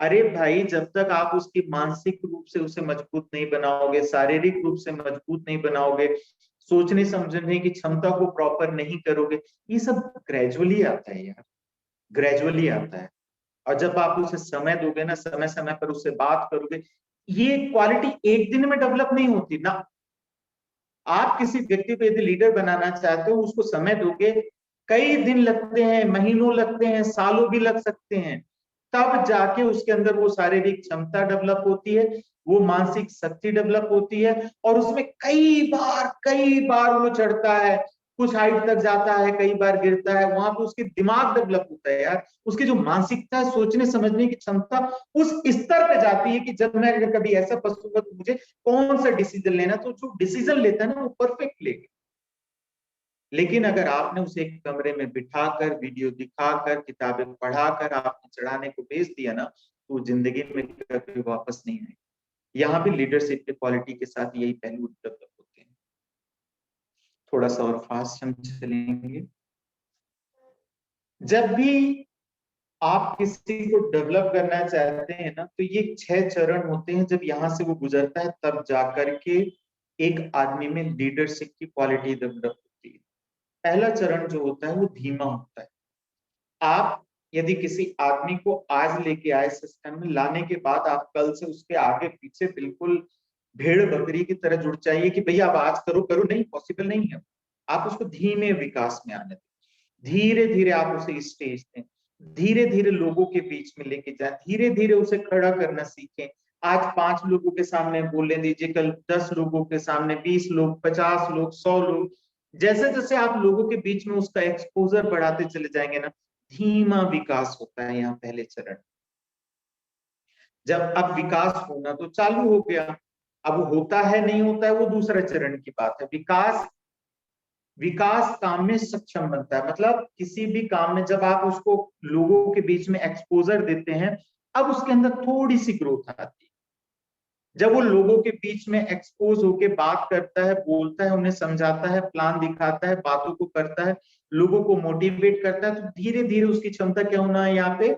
अरे भाई, जब तक आप उसकी मानसिक रूप से उसे मजबूत नहीं बनाओगे, शारीरिक रूप से मजबूत नहीं बनाओगे, सोचने समझने की क्षमता को प्रॉपर नहीं करोगे, ये सब ग्रेजुअली आता है यार, ग्रेजुअली आता है। और जब आप उसे समय दोगे ना, समय समय पर उससे बात करोगे, ये क्वालिटी एक दिन में डेवलप नहीं होती ना। आप किसी व्यक्ति को यदि लीडर बनाना चाहते हो, उसको समय दोगे, कई दिन लगते हैं, महीनों लगते हैं, सालों भी लग सकते हैं, तब जाके उसके अंदर वो शारीरिक क्षमता डेवलप होती है, वो मानसिक शक्ति डेवलप होती है, और उसमें कई बार वो चढ़ता है, कुछ हाइट तक जाता है, कई बार गिरता है, वहां पे उसकी दिमाग डेवलप होता है यार, उसकी जो मानसिकता है, सोचने समझने की क्षमता उस स्तर पे जाती है कि जब मैं अगर कभी ऐसा फंसूंगा तो मुझे कौन सा डिसीजन लेना, तो जो डिसीजन लेता है ना वो परफेक्ट लेगा। लेकिन अगर आपने उसे एक कमरे में बिठाकर, वीडियो दिखाकर, किताबें पढ़ाकर आपने चढ़ाने को भेज दिया ना, तो जिंदगी में कभी वापस नहीं आएगा। यहाँ भी लीडरशिप के क्वालिटी के साथ यही पहलू डेवलप होते हैं। थोड़ा सा और फास्ट हम चलेंगे। जब भी आप किसी को डेवलप करना चाहते हैं ना, तो ये 6 चरण होते हैं, जब यहाँ से वो गुजरता है तब जाकर के एक आदमी में लीडरशिप की क्वालिटी डेवलप होती है। पहला चरण जो होता है वो धीमा होता है। आप यदि किसी आदमी को आज लेके आए सिस्टम में, लाने के बाद आप कल से उसके आगे पीछे बिल्कुल भेड़ बकरी की तरह जुड़ जाइए कि भैया अब आज करो करो, नहीं, पॉसिबल नहीं है। आप उसको धीमे विकास में आने दें, धीरे धीरे आप उसे स्टेज दें, धीरे धीरे लोगों के बीच में लेके जाए, धीरे धीरे उसे खड़ा करना सीखें। आज 5 लोगों के सामने बोलने दीजिए, कल 10 लोगों के सामने, 20 लोग, 50 लोग, 100 लोग। जैसे जैसे आप लोगों के बीच में उसका एक्सपोजर बढ़ाते चले जाएंगे ना, धीमा विकास होता है यहाँ पहले चरण। जब अब विकास होना तो चालू हो गया, अब होता है नहीं होता है वो दूसरा चरण की बात है। विकास विकास काम में सक्षम बनता है, मतलब किसी भी काम में जब आप उसको लोगों के बीच में एक्सपोजर देते हैं, अब उसके अंदर थोड़ी सी ग्रोथ आती है। जब वो लोगों के बीच में एक्सपोज होके बात करता है, बोलता है, उन्हें समझाता है, प्लान दिखाता है, बातों को करता है, लोगों को मोटिवेट करता है, तो धीरे धीरे उसकी क्षमता क्या होना है यहाँ पे,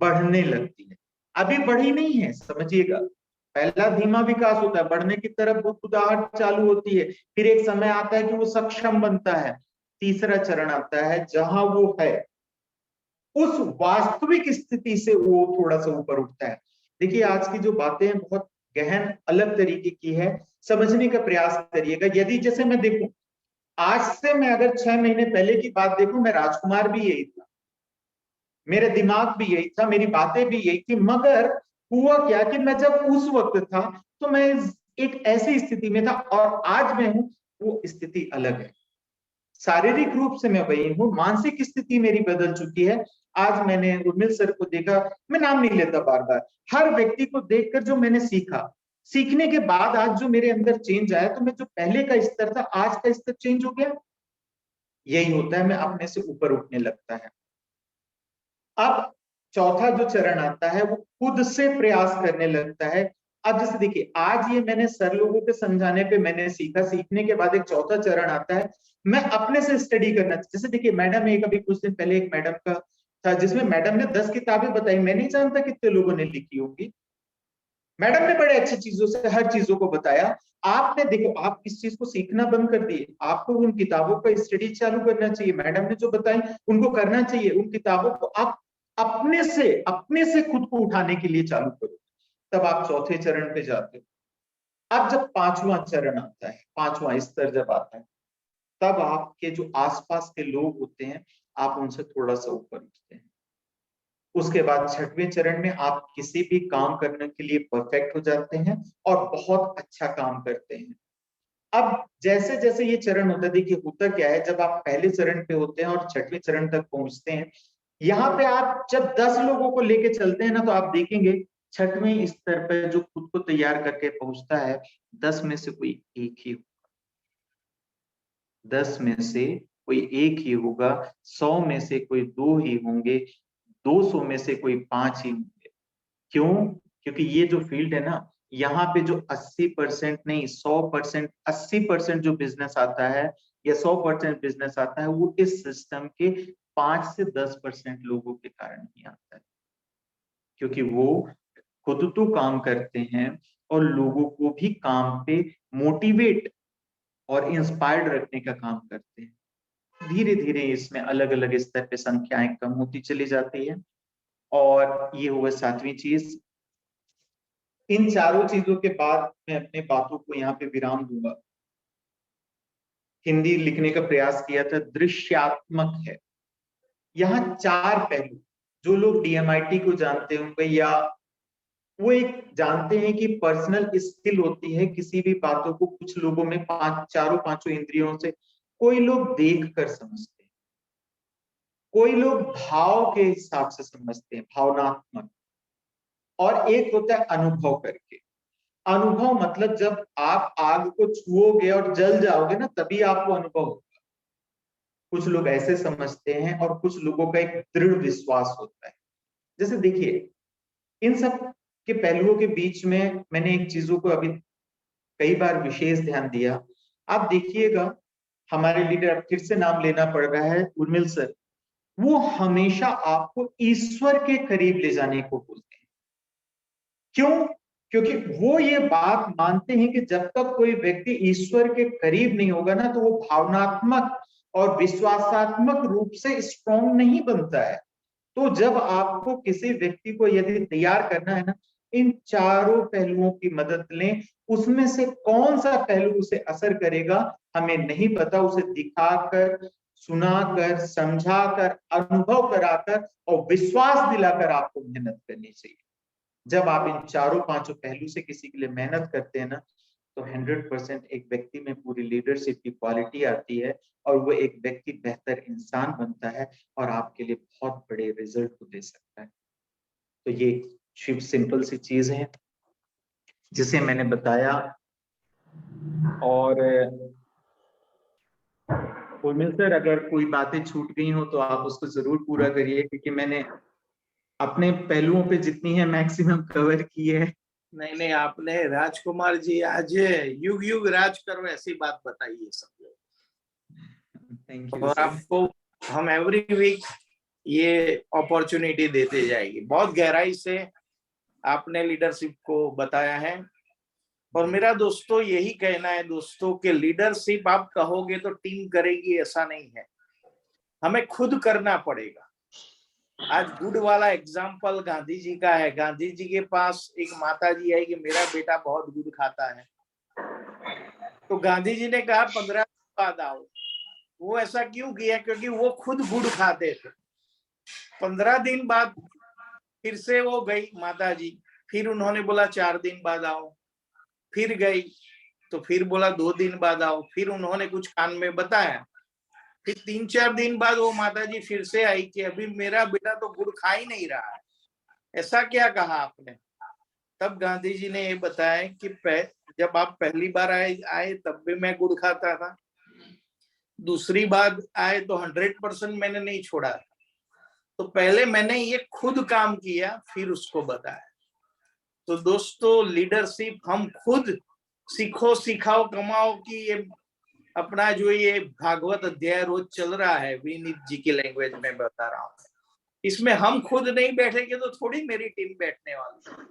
बढ़ने लगती है। अभी बढ़ी नहीं है, समझिएगा। पहला धीमा विकास होता है, बढ़ने की तरफ वो खुदाहट चालू होती है, फिर एक समय आता है कि वो सक्षम बनता है। तीसरा चरण आता है जहां वो है उस वास्तविक स्थिति से वो थोड़ा सा ऊपर उठता है। देखिए, आज की जो बातें हैं बहुत गहन अलग तरीके की है, समझने का प्रयास करिएगा। यदि जैसे मैं देखूं, आज से मैं अगर 6 महीने पहले की बात देखूं, मैं राजकुमार भी यही था, मेरे दिमाग भी यही था, मेरी बातें भी यही थी, मगर हुआ क्या कि मैं जब उस वक्त था तो मैं एक ऐसी स्थिति में था, और आज मैं हूं वो स्थिति अलग है। शारीरिक रूप से मैं वही हूँ, मानसिक स्थिति मेरी बदल चुकी है। आज मैंने उर्मिल सर को देखा, मैं नाम नहीं लेता बार बार, हर व्यक्ति को देखकर जो मैंने सीखा, सीखने के बाद आज जो मेरे अंदर चेंज आया, तो मैं जो पहले का स्तर था आज का स्तर चेंज हो गया। यही होता है, मैं अपने से ऊपर उठने लगता है। अब चौथा जो चरण आता है वो खुद से प्रयास करने लगता है। अब जैसे देखिए, आज ये मैंने सर लोगों के समझाने पे मैंने सीखा, सीखने के बाद एक चौथा चरण आता है, मैं अपने से स्टडी करना। जैसे देखिए, मैडम एक अभी कुछ दिन पहले एक मैडम का था, जिसमें मैडम ने 10 किताबें बताई, मैं नहीं जानता कितने लोगों ने लिखी होंगी। मैडम ने बड़े अच्छी चीजों से हर चीजों को बताया। आपने देखो, आप इस चीज को सीखना बंद कर दिए, आपको उन किताबों का स्टडी चालू करना चाहिए, मैडम ने जो बताई उनको करना चाहिए, उन किताबों को आप अपने से खुद को उठाने के लिए चालू करो, तब आप चौथे चरण पे जाते हो। अब जब पांचवा चरण आता है, पांचवा स्तर जब आता है, तब आपके जो आसपास के लोग होते हैं, आप उनसे थोड़ा सा ऊपर उठते हैं। उसके बाद 6वें चरण में आप किसी भी काम करने के लिए परफेक्ट हो जाते हैं और बहुत अच्छा काम करते हैं। अब जैसे जैसे ये चरण होता है, देखिए होता क्या है, जब आप पहले चरण पे होते हैं और 6वें चरण तक पहुंचते हैं, यहाँ पे आप जब 10 लोगों को लेके चलते हैं ना, तो आप देखेंगे 6वें स्तर पे जो खुद को तैयार करके पहुंचता है, 10 में से कोई एक ही, 10 में से कोई एक ही होगा, 100 में से कोई 2 ही होंगे, 200 में से कोई 5 ही होंगे। क्यों? क्योंकि ये जो फील्ड है ना, यहाँ पे जो 80% नहीं 100%, 80% जो बिजनेस आता है या 100% बिजनेस आता है, वो इस सिस्टम के 5 से 10% लोगों के कारण ही आता है, क्योंकि वो खुद तो काम करते हैं और लोगों को भी काम पे मोटिवेट और इंस्पायर्ड रखने का काम करते हैं। धीरे धीरे इसमें अलग अलग स्तर पे संख्याएं कम होती चली जाती है। और ये हुआ 7वीं चीज। इन चारों चीजों के बाद मैं अपने बातों को यहाँ पे विराम दूंगा। हिंदी लिखने का प्रयास किया था, दृश्यात्मक है। यहाँ 4 पहलू, जो लोग DMIT को जानते होंगे या वो एक जानते हैं कि पर्सनल स्किल होती है किसी भी बातों को कुछ लोगों में चारों पांचों इंद्रियों से, कोई लोग देख कर समझते हैं, कोई लोग भाव के हिसाब से समझते हैं, भावनात्मक, और एक होता है अनुभव करके। अनुभव मतलब जब आप आग को छुओगे और जल जाओगे ना, तभी आपको अनुभव होगा। कुछ लोग ऐसे समझते हैं और कुछ लोगों का एक दृढ़ विश्वास होता है। जैसे देखिए, इन सब के पहलुओं के बीच में मैंने एक चीजों को अभी कई बार विशेष ध्यान दिया। आप देखिएगा, हमारे लीडर, अब फिर से नाम लेना पड़ रहा है, उर्मिल सर, वो हमेशा आपको ईश्वर के करीब ले जाने को बोलते हैं। क्यों? क्योंकि वो ये बात मानते हैं कि जब तक कोई व्यक्ति ईश्वर के करीब नहीं होगा ना, तो वो भावनात्मक और विश्वासात्मक रूप से स्ट्रॉन्ग नहीं बनता है। तो जब आपको किसी व्यक्ति को यदि तैयार करना है ना, इन चारों पहलुओं की मदद लें। उसमें से कौन सा पहलू उसे असर करेगा हमें नहीं पता, उसे दिखाकर, सुनाकर, समझाकर, अनुभव कराकर और विश्वास दिलाकर आपको मेहनत करनी चाहिए। जब आप इन चारों पांचों पहलू से किसी के लिए मेहनत करते हैं ना, तो 100% एक व्यक्ति में पूरी लीडरशिप की क्वालिटी आती है और वो एक व्यक्ति बेहतर इंसान बनता है और आपके लिए बहुत बड़े रिजल्ट को दे सकता है। तो ये सिंपल सी चीज है जिसे मैंने बताया। और उर्मिल सर, अगर कोई बातें छूट गई हो तो आप उसको जरूर पूरा करिए, क्योंकि मैंने अपने पहलुओं पे जितनी है मैक्सिमम कवर की है। नहीं नहीं, आपने राजकुमार जी आज युग युग राज करो ऐसी बात बताई है सब लोग। थैंक यू और सर। आपको हम एवरी वीक ये अपॉर्चुनिटी देते जाएगी। बहुत गहराई से आपने लीडरशिप को बताया है। और मेरा दोस्तों यही कहना है दोस्तों कि लीडरशिप आप कहोगे तो टीम करेगी, ऐसा नहीं है, हमें खुद करना पड़ेगा। आज गुड वाला एग्जाम्पल गांधी जी का है। गांधी जी के पास एक माता जी आई कि मेरा बेटा बहुत गुड़ खाता है, तो गांधी जी ने कहा 15 दिन बाद आओ। वो ऐसा क्यों किया? क्योंकि वो खुद गुड़ खाते थे। 15 दिन बाद फिर से वो गई माता जी, फिर उन्होंने बोला 4 दिन बाद आओ। फिर गई तो फिर बोला 2 दिन बाद आओ। फिर उन्होंने कुछ कान में बताया। फिर 3-4 दिन बाद वो माता जी फिर से आई कि अभी मेरा बेटा तो गुड़ खा ही नहीं रहा है, ऐसा क्या कहा आपने? तब गांधी जी ने ये बताया कि जब आप पहली बार आए तब भी मैं गुड़ खाता था, दूसरी बार आए तो 100% मैंने नहीं छोड़ा, तो पहले मैंने ये खुद काम किया फिर उसको बताया। तो दोस्तों, लीडरशिप हम खुद सीखो, सिखाओ, कमाओ की ये अपना जो ये भागवत अध्याय रोज चल रहा है, विनीत जी की लैंग्वेज में बता रहा हूँ, इसमें हम खुद नहीं बैठेंगे तो थोड़ी मेरी टीम बैठने वाली।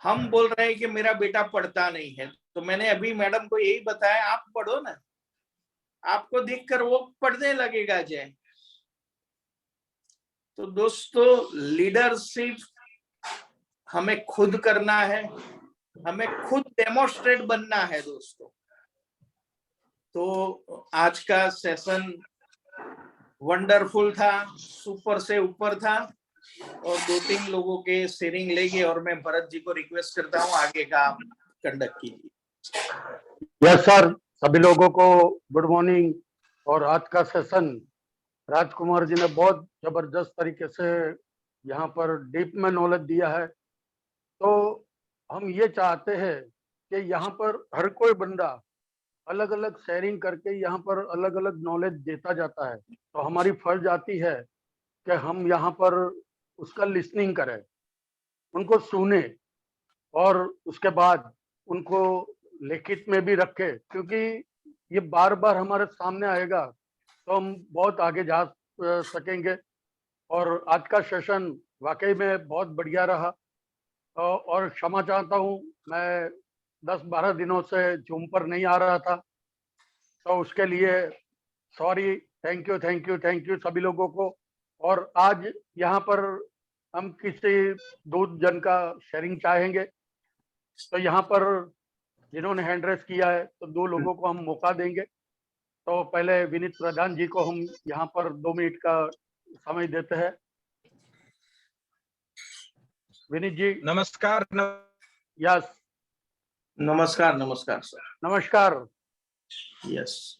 हम बोल रहे हैं कि मेरा बेटा पढ़ता नहीं है, तो मैंने अभी मैडम को यही बताया, आप पढ़ो ना, आपको देखकर वो पढ़ने लगेगा जय। तो दोस्तों, लीडरशिप हमें खुद करना है, हमें खुद डेमोन्स्ट्रेट बनना है दोस्तों। तो आज का सेशन वंडरफुल था, सुपर से ऊपर था, और 2-3 लोगों के शेयरिंग लेंगे और मैं भरत जी को रिक्वेस्ट करता हूँ आगे का आप कंडक्ट कीजिए। यस सर, सभी लोगों को गुड मॉर्निंग। और आज का सेशन राजकुमार जी ने बहुत जबरदस्त तरीके से यहाँ पर डीप में नॉलेज दिया है। तो हम ये चाहते हैं कि यहाँ पर हर कोई बंदा अलग अलग शेयरिंग करके यहाँ पर अलग अलग नॉलेज देता जाता है। तो हमारी फर्ज आती है कि हम यहाँ पर उसका लिसनिंग करें, उनको सुने और उसके बाद उनको लिखित में भी रखें, क्योंकि ये बार बार हमारे सामने आएगा तो हम बहुत आगे जा सकेंगे। और आज का सेशन वाकई में बहुत बढ़िया रहा। और क्षमा चाहता हूँ, मैं 10-12 दिनों से जूम पर नहीं आ रहा था, तो उसके लिए सॉरी। थैंक यू सभी लोगों को। और आज यहाँ पर हम किसी दूध जन का शेयरिंग चाहेंगे। तो यहाँ पर जिन्होंने हैंड रेस किया है तो 2 लोगों को हम मौका देंगे। तो पहले विनीत प्रधान जी को हम यहाँ पर 2 मिनट का समय देते हैं। विनीत जी। नमस्कार। यस नमस्कार। नमस्कार सर। नमस्कार। Yes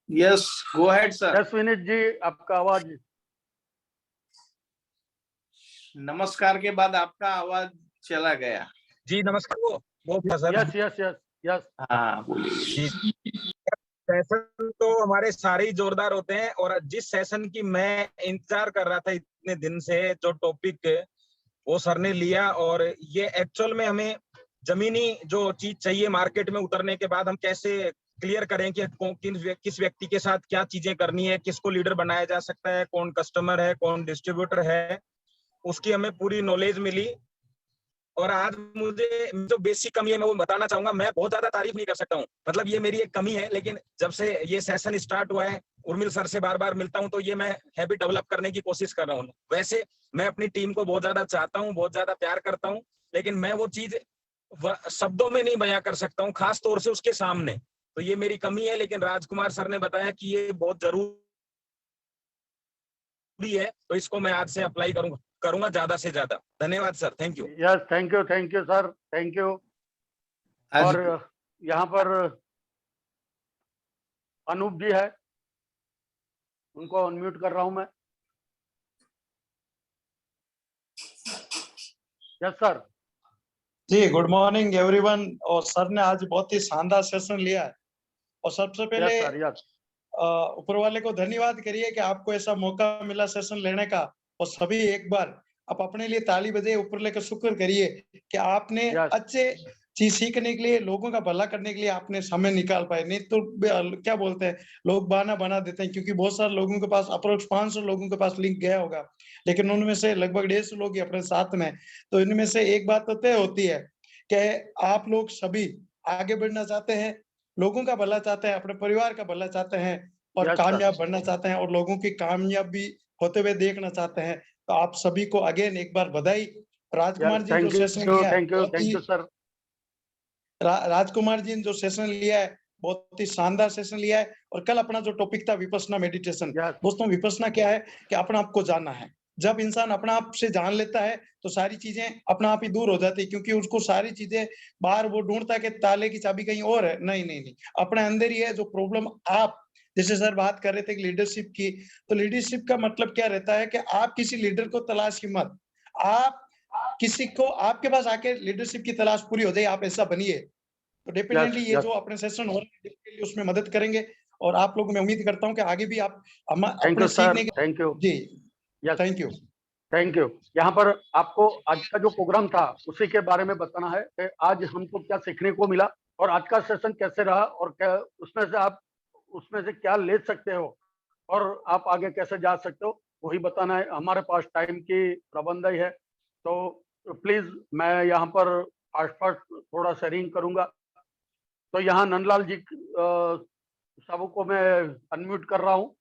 yes, go ahead sir. Yes Vineet ji, आपका आवाज। नमस्कार के बाद आपका आवाज चला गया। जी नमस्कार। वो sir. Yes yes yes yes. हाँ बोलिए। सेशन तो हमारे सारे ही जोरदार होते हैं, और जिस सेशन की मैं इंतजार कर रहा था इतने दिन से, जो टॉपिक वो सर ने लिया, और ये एक्चुअल में हमें जमीनी जो चीज चाहिए मार्केट में उतरने के बाद हम कैसे क्लियर करें कि किस व्यक्ति के साथ क्या चीजें करनी है, किसको लीडर बनाया जा सकता है, कौन कस्टमर है, कौन डिस्ट्रीब्यूटर है, उसकी हमें पूरी नॉलेज मिली। और आज मुझे जो बेसिक कमी है मैं वो बताना चाहूंगा। मैं बहुत ज्यादा तारीफ नहीं कर सकता हूँ, मतलब ये मेरी एक कमी है, लेकिन जब से ये सेशन स्टार्ट हुआ है, उर्मिल सर से बार बार मिलता हूँ, तो ये मैं हैबिट डेवलप करने की कोशिश कर रहा हूँ। वैसे मैं अपनी टीम को बहुत ज्यादा चाहता हूँ, बहुत ज्यादा प्यार करता हूँ, लेकिन मैं वो चीज शब्दों में नहीं बयां कर सकता हूँ, खास तौर से उसके सामने। तो ये मेरी कमी है, लेकिन राजकुमार सर ने बताया कि ये बहुत जरूरी है, तो इसको मैं आज से अप्लाई करूंगा ज्यादा से ज्यादा। धन्यवाद sir. Thank you. Yes thank you sir, thank you. और यहाँ पर अनूप जी है, उनको अनम्यूट कर रहा हूं मैं। यस सर जी, गुड मॉर्निंग एवरीवन। और सर ने आज बहुत ही शानदार सेशन लिया है, और सबसे पहले यस सर यस। ऊपर वाले को धन्यवाद करिए कि आपको ऐसा मौका मिला सेशन लेने का। और सभी एक बार आप अपने लिए ताली बजाइए, ऊपर लेकर शुक्र करिए कि आपने अच्छे चीज सीखने के लिए, लोगों का भला करने के लिए आपने समय निकाल पाए। नहीं तो क्या बोलते हैं लोग, बहाना बना देते हैं, क्योंकि बहुत सारे लोगों के पास अप्रोक्स 500 लोगों के पास लिंक गया होगा, लेकिन उनमें से लगभग 150 लोग ही अपने साथ में। तो इनमें से एक बात तो तय होती है कि आप लोग सभी आगे बढ़ना चाहते हैं, लोगों का भला चाहते हैं, अपने परिवार का भला चाहते हैं, और कामयाब बनना चाहते हैं, और लोगों की कामयाबी होते हुए देखना चाहते हैं। तो आप सभी को अगेन एक बार बधाई। राजकुमार जी जो सेशन लिया, thank you sir. Rajkumar ji ने जो सेशन लिया है बहुत ही शानदार सेशन लिया है। और कल अपना जो टॉपिक था विपश्यना मेडिटेशन। दोस्तों विपश्यना क्या है कि अपना आप को जानना है। जब इंसान अपना आप से जान लेता है तो सारी चीजें अपना आप ही दूर हो जाती है, क्योंकि उसको सारी चीजें बाहर वो ढूंढता कि ताले की चाबी कहीं और है। नहीं, अपने अंदर ही है जो प्रॉब्लम। आप जैसे सर बात कर रहे थे लीडरशिप की, तो लीडरशिप का मतलब क्या रहता है कि आप किसी लीडर को तलाश ही मत। आप किसी को, आपके पास आके लीडरशिप की तलाश पूरी हो जाए, आप ऐसा बनिए। तो डेफिनेटली ये जो अपने सेशन हो रहे हैं उसमें मदद करेंगे, और आप लोगों में उम्मीद करता हूं कि आगे भी आप अपने सीखने के। Thank you ji thank you. यहाँ पर आपको आज का जो प्रोग्राम था उसी के बारे में बताना है कि आज हमको क्या सीखने को मिला, और आज का सेशन कैसे रहा, और क्या उसमें से क्या ले सकते हो, और आप आगे कैसे जा सकते हो, वही बताना है। हमारे पास टाइम की प्रबंध ही है, तो प्लीज मैं यहाँ पर फास्ट थोड़ा शेयरिंग करूंगा। तो यहाँ नंदलाल जी सबको मैं अनम्यूट कर रहा हूँ।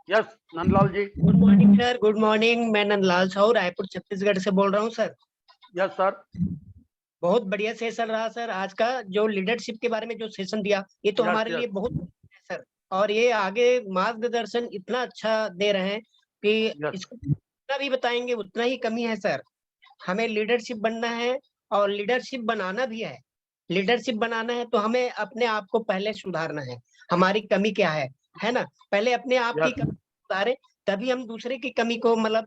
Yes Nandlal ji. Good morning sir. Good morning. मैं नंदलाल साहू रायपुर छत्तीसगढ़ से बोल रहा हूँ सर। Yes sir. बहुत बढ़िया सेशन रहा सर। आज का जो लीडरशिप के बारे में जो सेशन दिया, ये तो हमारे लिए बहुत है सर। और ये आगे मार्गदर्शन इतना अच्छा दे रहे हैं कि इसको जितना भी बताएंगे उतना ही कमी है सर। हमें लीडरशिप बनना है और लीडरशिप बनाना भी है। लीडरशिप बनाना है तो हमें अपने आप को पहले सुधारना है। हमारी कमी क्या है ना? पहले अपने आप की कमी सुधारे, तभी हम दूसरे की कमी को मतलब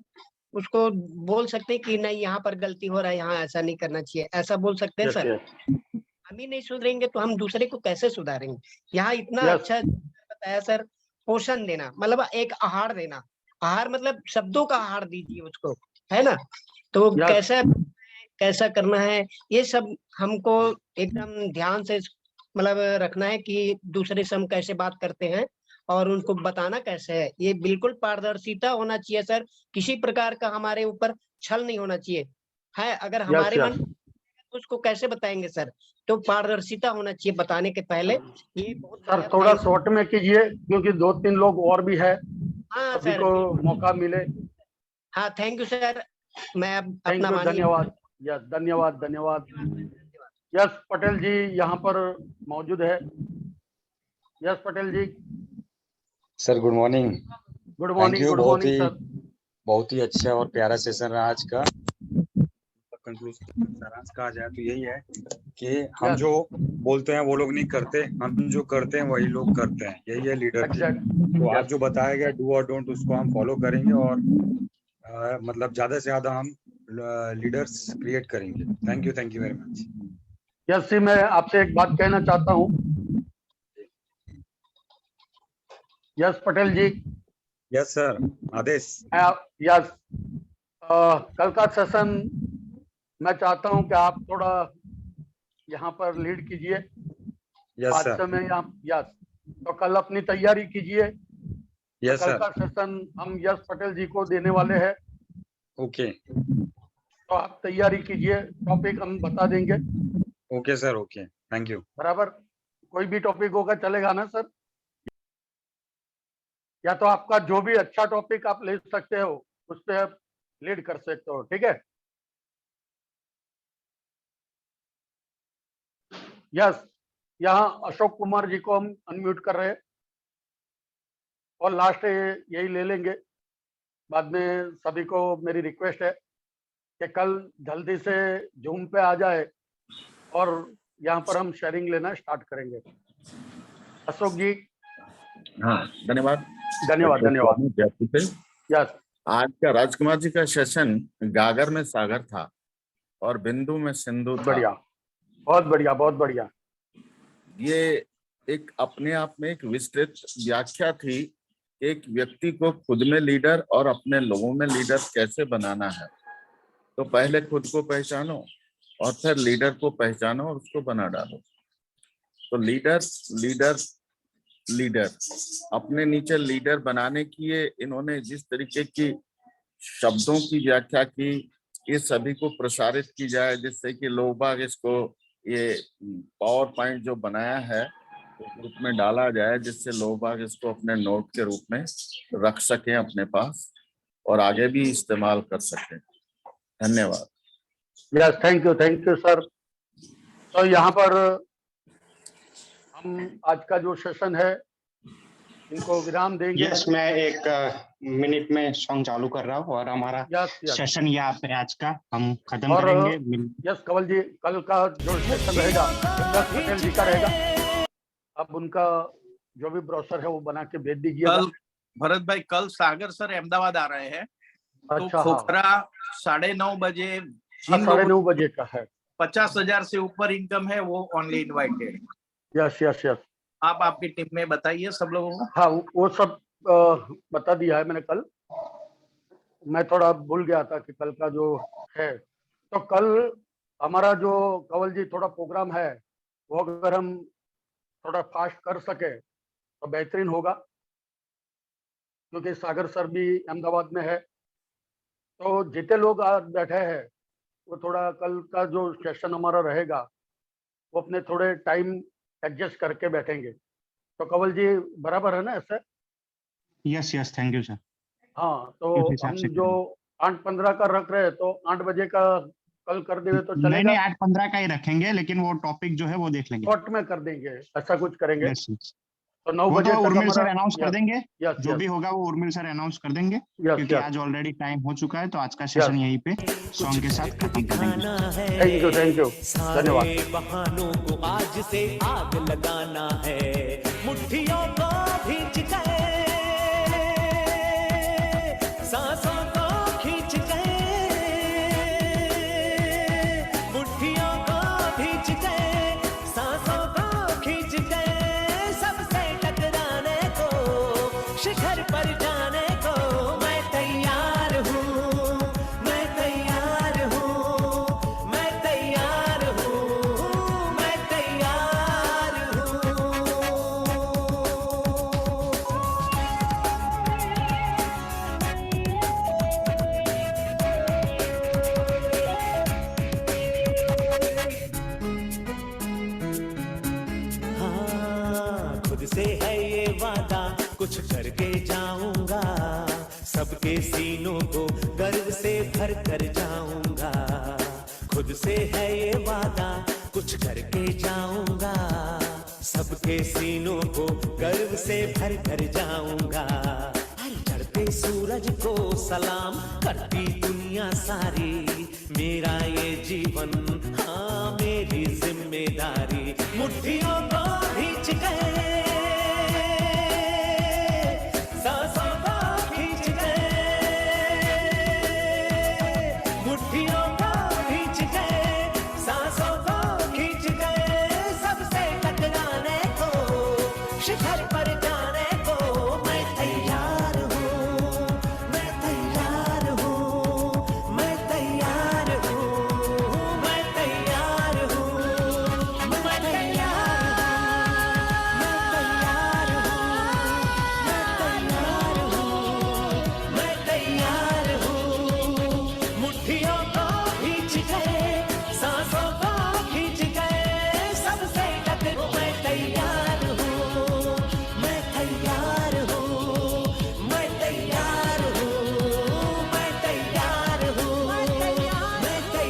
उसको बोल सकते हैं कि नहीं यहाँ पर गलती हो रहा है, यहाँ ऐसा नहीं करना चाहिए, ऐसा बोल सकते हैं सर। हम ही नहीं सुधरेंगे तो हम दूसरे को कैसे सुधारेंगे? यहाँ इतना अच्छा बताया सर। पोषण देना मतलब एक आहार देना। आहार मतलब शब्दों का आहार दीजिए उसको, है ना? तो कैसा करना है, ये सब हमको एकदम ध्यान से मतलब रखना है कि दूसरे से हम कैसे बात करते हैं और उनको बताना कैसे है। ये बिल्कुल पारदर्शिता होना चाहिए सर। किसी प्रकार का हमारे ऊपर छल नहीं होना चाहिए है। अगर हमारे मन तो उसको कैसे बताएंगे सर? तो पारदर्शिता होना चाहिए बताने के पहले। ये बहुत सर थोड़ा शॉर्ट में कीजिए क्योंकि 2-3 लोग और भी है, हाँ सभी सर, को मौका मिले। हाँ थैंक यू सर। मैं अब अपना मानिए। धन्यवाद। यस धन्यवाद धन्यवाद। यस पटेल जी यहाँ पर मौजूद है। Yes Patel ji. Sir good morning. Good morning. Good morning sir. बहुत ही अच्छा और प्यारा सेशन रहा आज का। कंक्लूजन सारांश कहा जाए तो यही है कि हम जो बोलते हैं वो लोग नहीं करते, हम जो करते हैं वही लोग करते हैं। यही है लीडरशिप। तो आज जो बताया गया डू और डोंट, उसको हम फॉलो करेंगे और मतलब ज्यादा से ज्यादा हम लीडर्स क्रिएट करेंगे। Thank you very much. Yes जी, मैं आपसे एक बात कहना चाहता हूँ। Yes Patel ji. Yes sir, आदेश। यस कल का सेशन मैं चाहता हूं कि आप थोड़ा यहाँ पर लीड कीजिए। यस आज से मैं यहाँ यस तो कल अपनी तैयारी कीजिए। यस कल सर। का सेशन हम यस पटेल जी को देने वाले हैं। ओके। तो आप तैयारी कीजिए, टॉपिक हम बता देंगे। Okay sir, okay, thank you. बराबर, कोई भी टॉपिक होगा चलेगा ना सर? या तो आपका जो भी अच्छा टॉपिक आप ले सकते हो उस पर आप लीड कर सकते हो, ठीक है? यस, यहाँ अशोक कुमार जी को हम अनम्यूट कर रहे हैं और लास्ट यही ले लेंगे। बाद में सभी को मेरी रिक्वेस्ट है कि कल जल्दी से जूम पे आ जाए और यहाँ पर हम शेयरिंग लेना स्टार्ट करेंगे। अशोक जी। हाँ धन्यवाद। धन्यवाद। यस, आज का राजकुमार जी का सेशन गागर में सागर था और बिंदु में सिंधु था। बढ़िया, बहुत बढ़िया, बहुत बढ़िया। ये एक अपने आप में एक विस्तृत व्याख्या थी। एक व्यक्ति को खुद में लीडर और अपने लोगों में लीडर कैसे बनाना है। तो पहले खुद को पहचानो और फिर लीडर को पहचानो और उसको बना डालो। तो लीडर अपने नीचे लीडर बनाने की इन्होंने जिस तरीके की शब्दों की व्याख्या की, ये सभी को प्रसारित की जाए जिससे कि लोग बाग इसको ये पावर पॉइंट जो बनाया है ग्रुप में डाला जाए, जिससे लोग बाग इसको अपने नोट के रूप में रख सकें अपने पास और आगे भी इस्तेमाल कर सकें। धन्यवाद। Yes, thank you sir. तो यहाँ पर हम आज का जो सेशन है इनको विराम देंगे। यस, मैं एक मिनट में सॉन्ग चालू कर रहा हूँ और हमारा सेशन यहाँ पे आज का हम खत्म करेंगे। यस कवल जी, कल का जो सेशन रहेगा पटेल जी का रहेगा। अब उनका जो भी ब्रोशर है वो बना के भेज दीजिएगा। कल भरत भाई, कल सागर सर अहमदाबाद आ रहे हैं। अच्छा, तो खोखरा 9:30 बजे, 9:30 बजे का है। 50,000 से ऊपर इनकम है वो ओनली इनवाइटेड। यस। आप आपकी टीम में बताइए सब लोगों को। हाँ, वो सब बता दिया है मैंने कल। मैं थोड़ा भूल गया था कि कल का जो है, तो कल हमारा जो कंवल जी थोड़ा प्रोग्राम है वो अगर हम थोड़ा फास्ट कर सके तो बेहतरीन होगा, क्योंकि सागर सर भी अहमदाबाद में है। तो जितने लोग आज बैठे हैं वो थोड़ा कल का जो सेशन हमारा रहेगा वो अपने थोड़े टाइम एडजस्ट करके बैठेंगे। तो कंवल जी बराबर है ना ऐसे? Yes, thank you sir. हाँ, तो हम जो 8:15 का रख रहे हैं तो 8 बजे का कल कर देंगे तो नहीं चलेगा। नहीं 8-15 का ही रखेंगे, लेकिन वो टॉपिक जो है वो देख लेंगे। शॉर्ट में कर देंगे, ऐसा कुछ करेंगे। Yes, yes. तो 9 वो बजे तो तक उर्मिल सर हमारा अनाउंस कर देंगे, यस जो भी होगा वो उर्मिल सर अनाउंस कर देंगे, यस क्योंकि यस। आज ऑलरेडी टाइम हो चुका है। तो आज का सेशन यहीं पे सॉन्ग के साथ खत्म कर देंगे। थैंक यू धन्यवाद। बहानों को आज से आग लगाना है, मुट्ठियों को भींच गए, सांसों को खींच गए, मुट्ठियों को भींच गए, सांसों को खींच गए, सबसे टकराने को, शिखर पर जाने को मैं तैयार हूँ, मैं तैयार हूँ, मैं तैयार हूँ, मैं तैयार हूँ। हाँ, खुद से है ये वादा, कुछ करके जाऊंगा, सबके सीनों को गर्व से भर कर जाऊंगा। खुद से है ये वादा, कुछ करके जाऊंगा, सबके सीनों को गर्व से भर कर जाऊंगा। हर चढ़ते सूरज को सलाम करती दुनिया सारी, मेरा ये जीवन हाँ मेरी जिम्मेदारी, मुट्ठियों को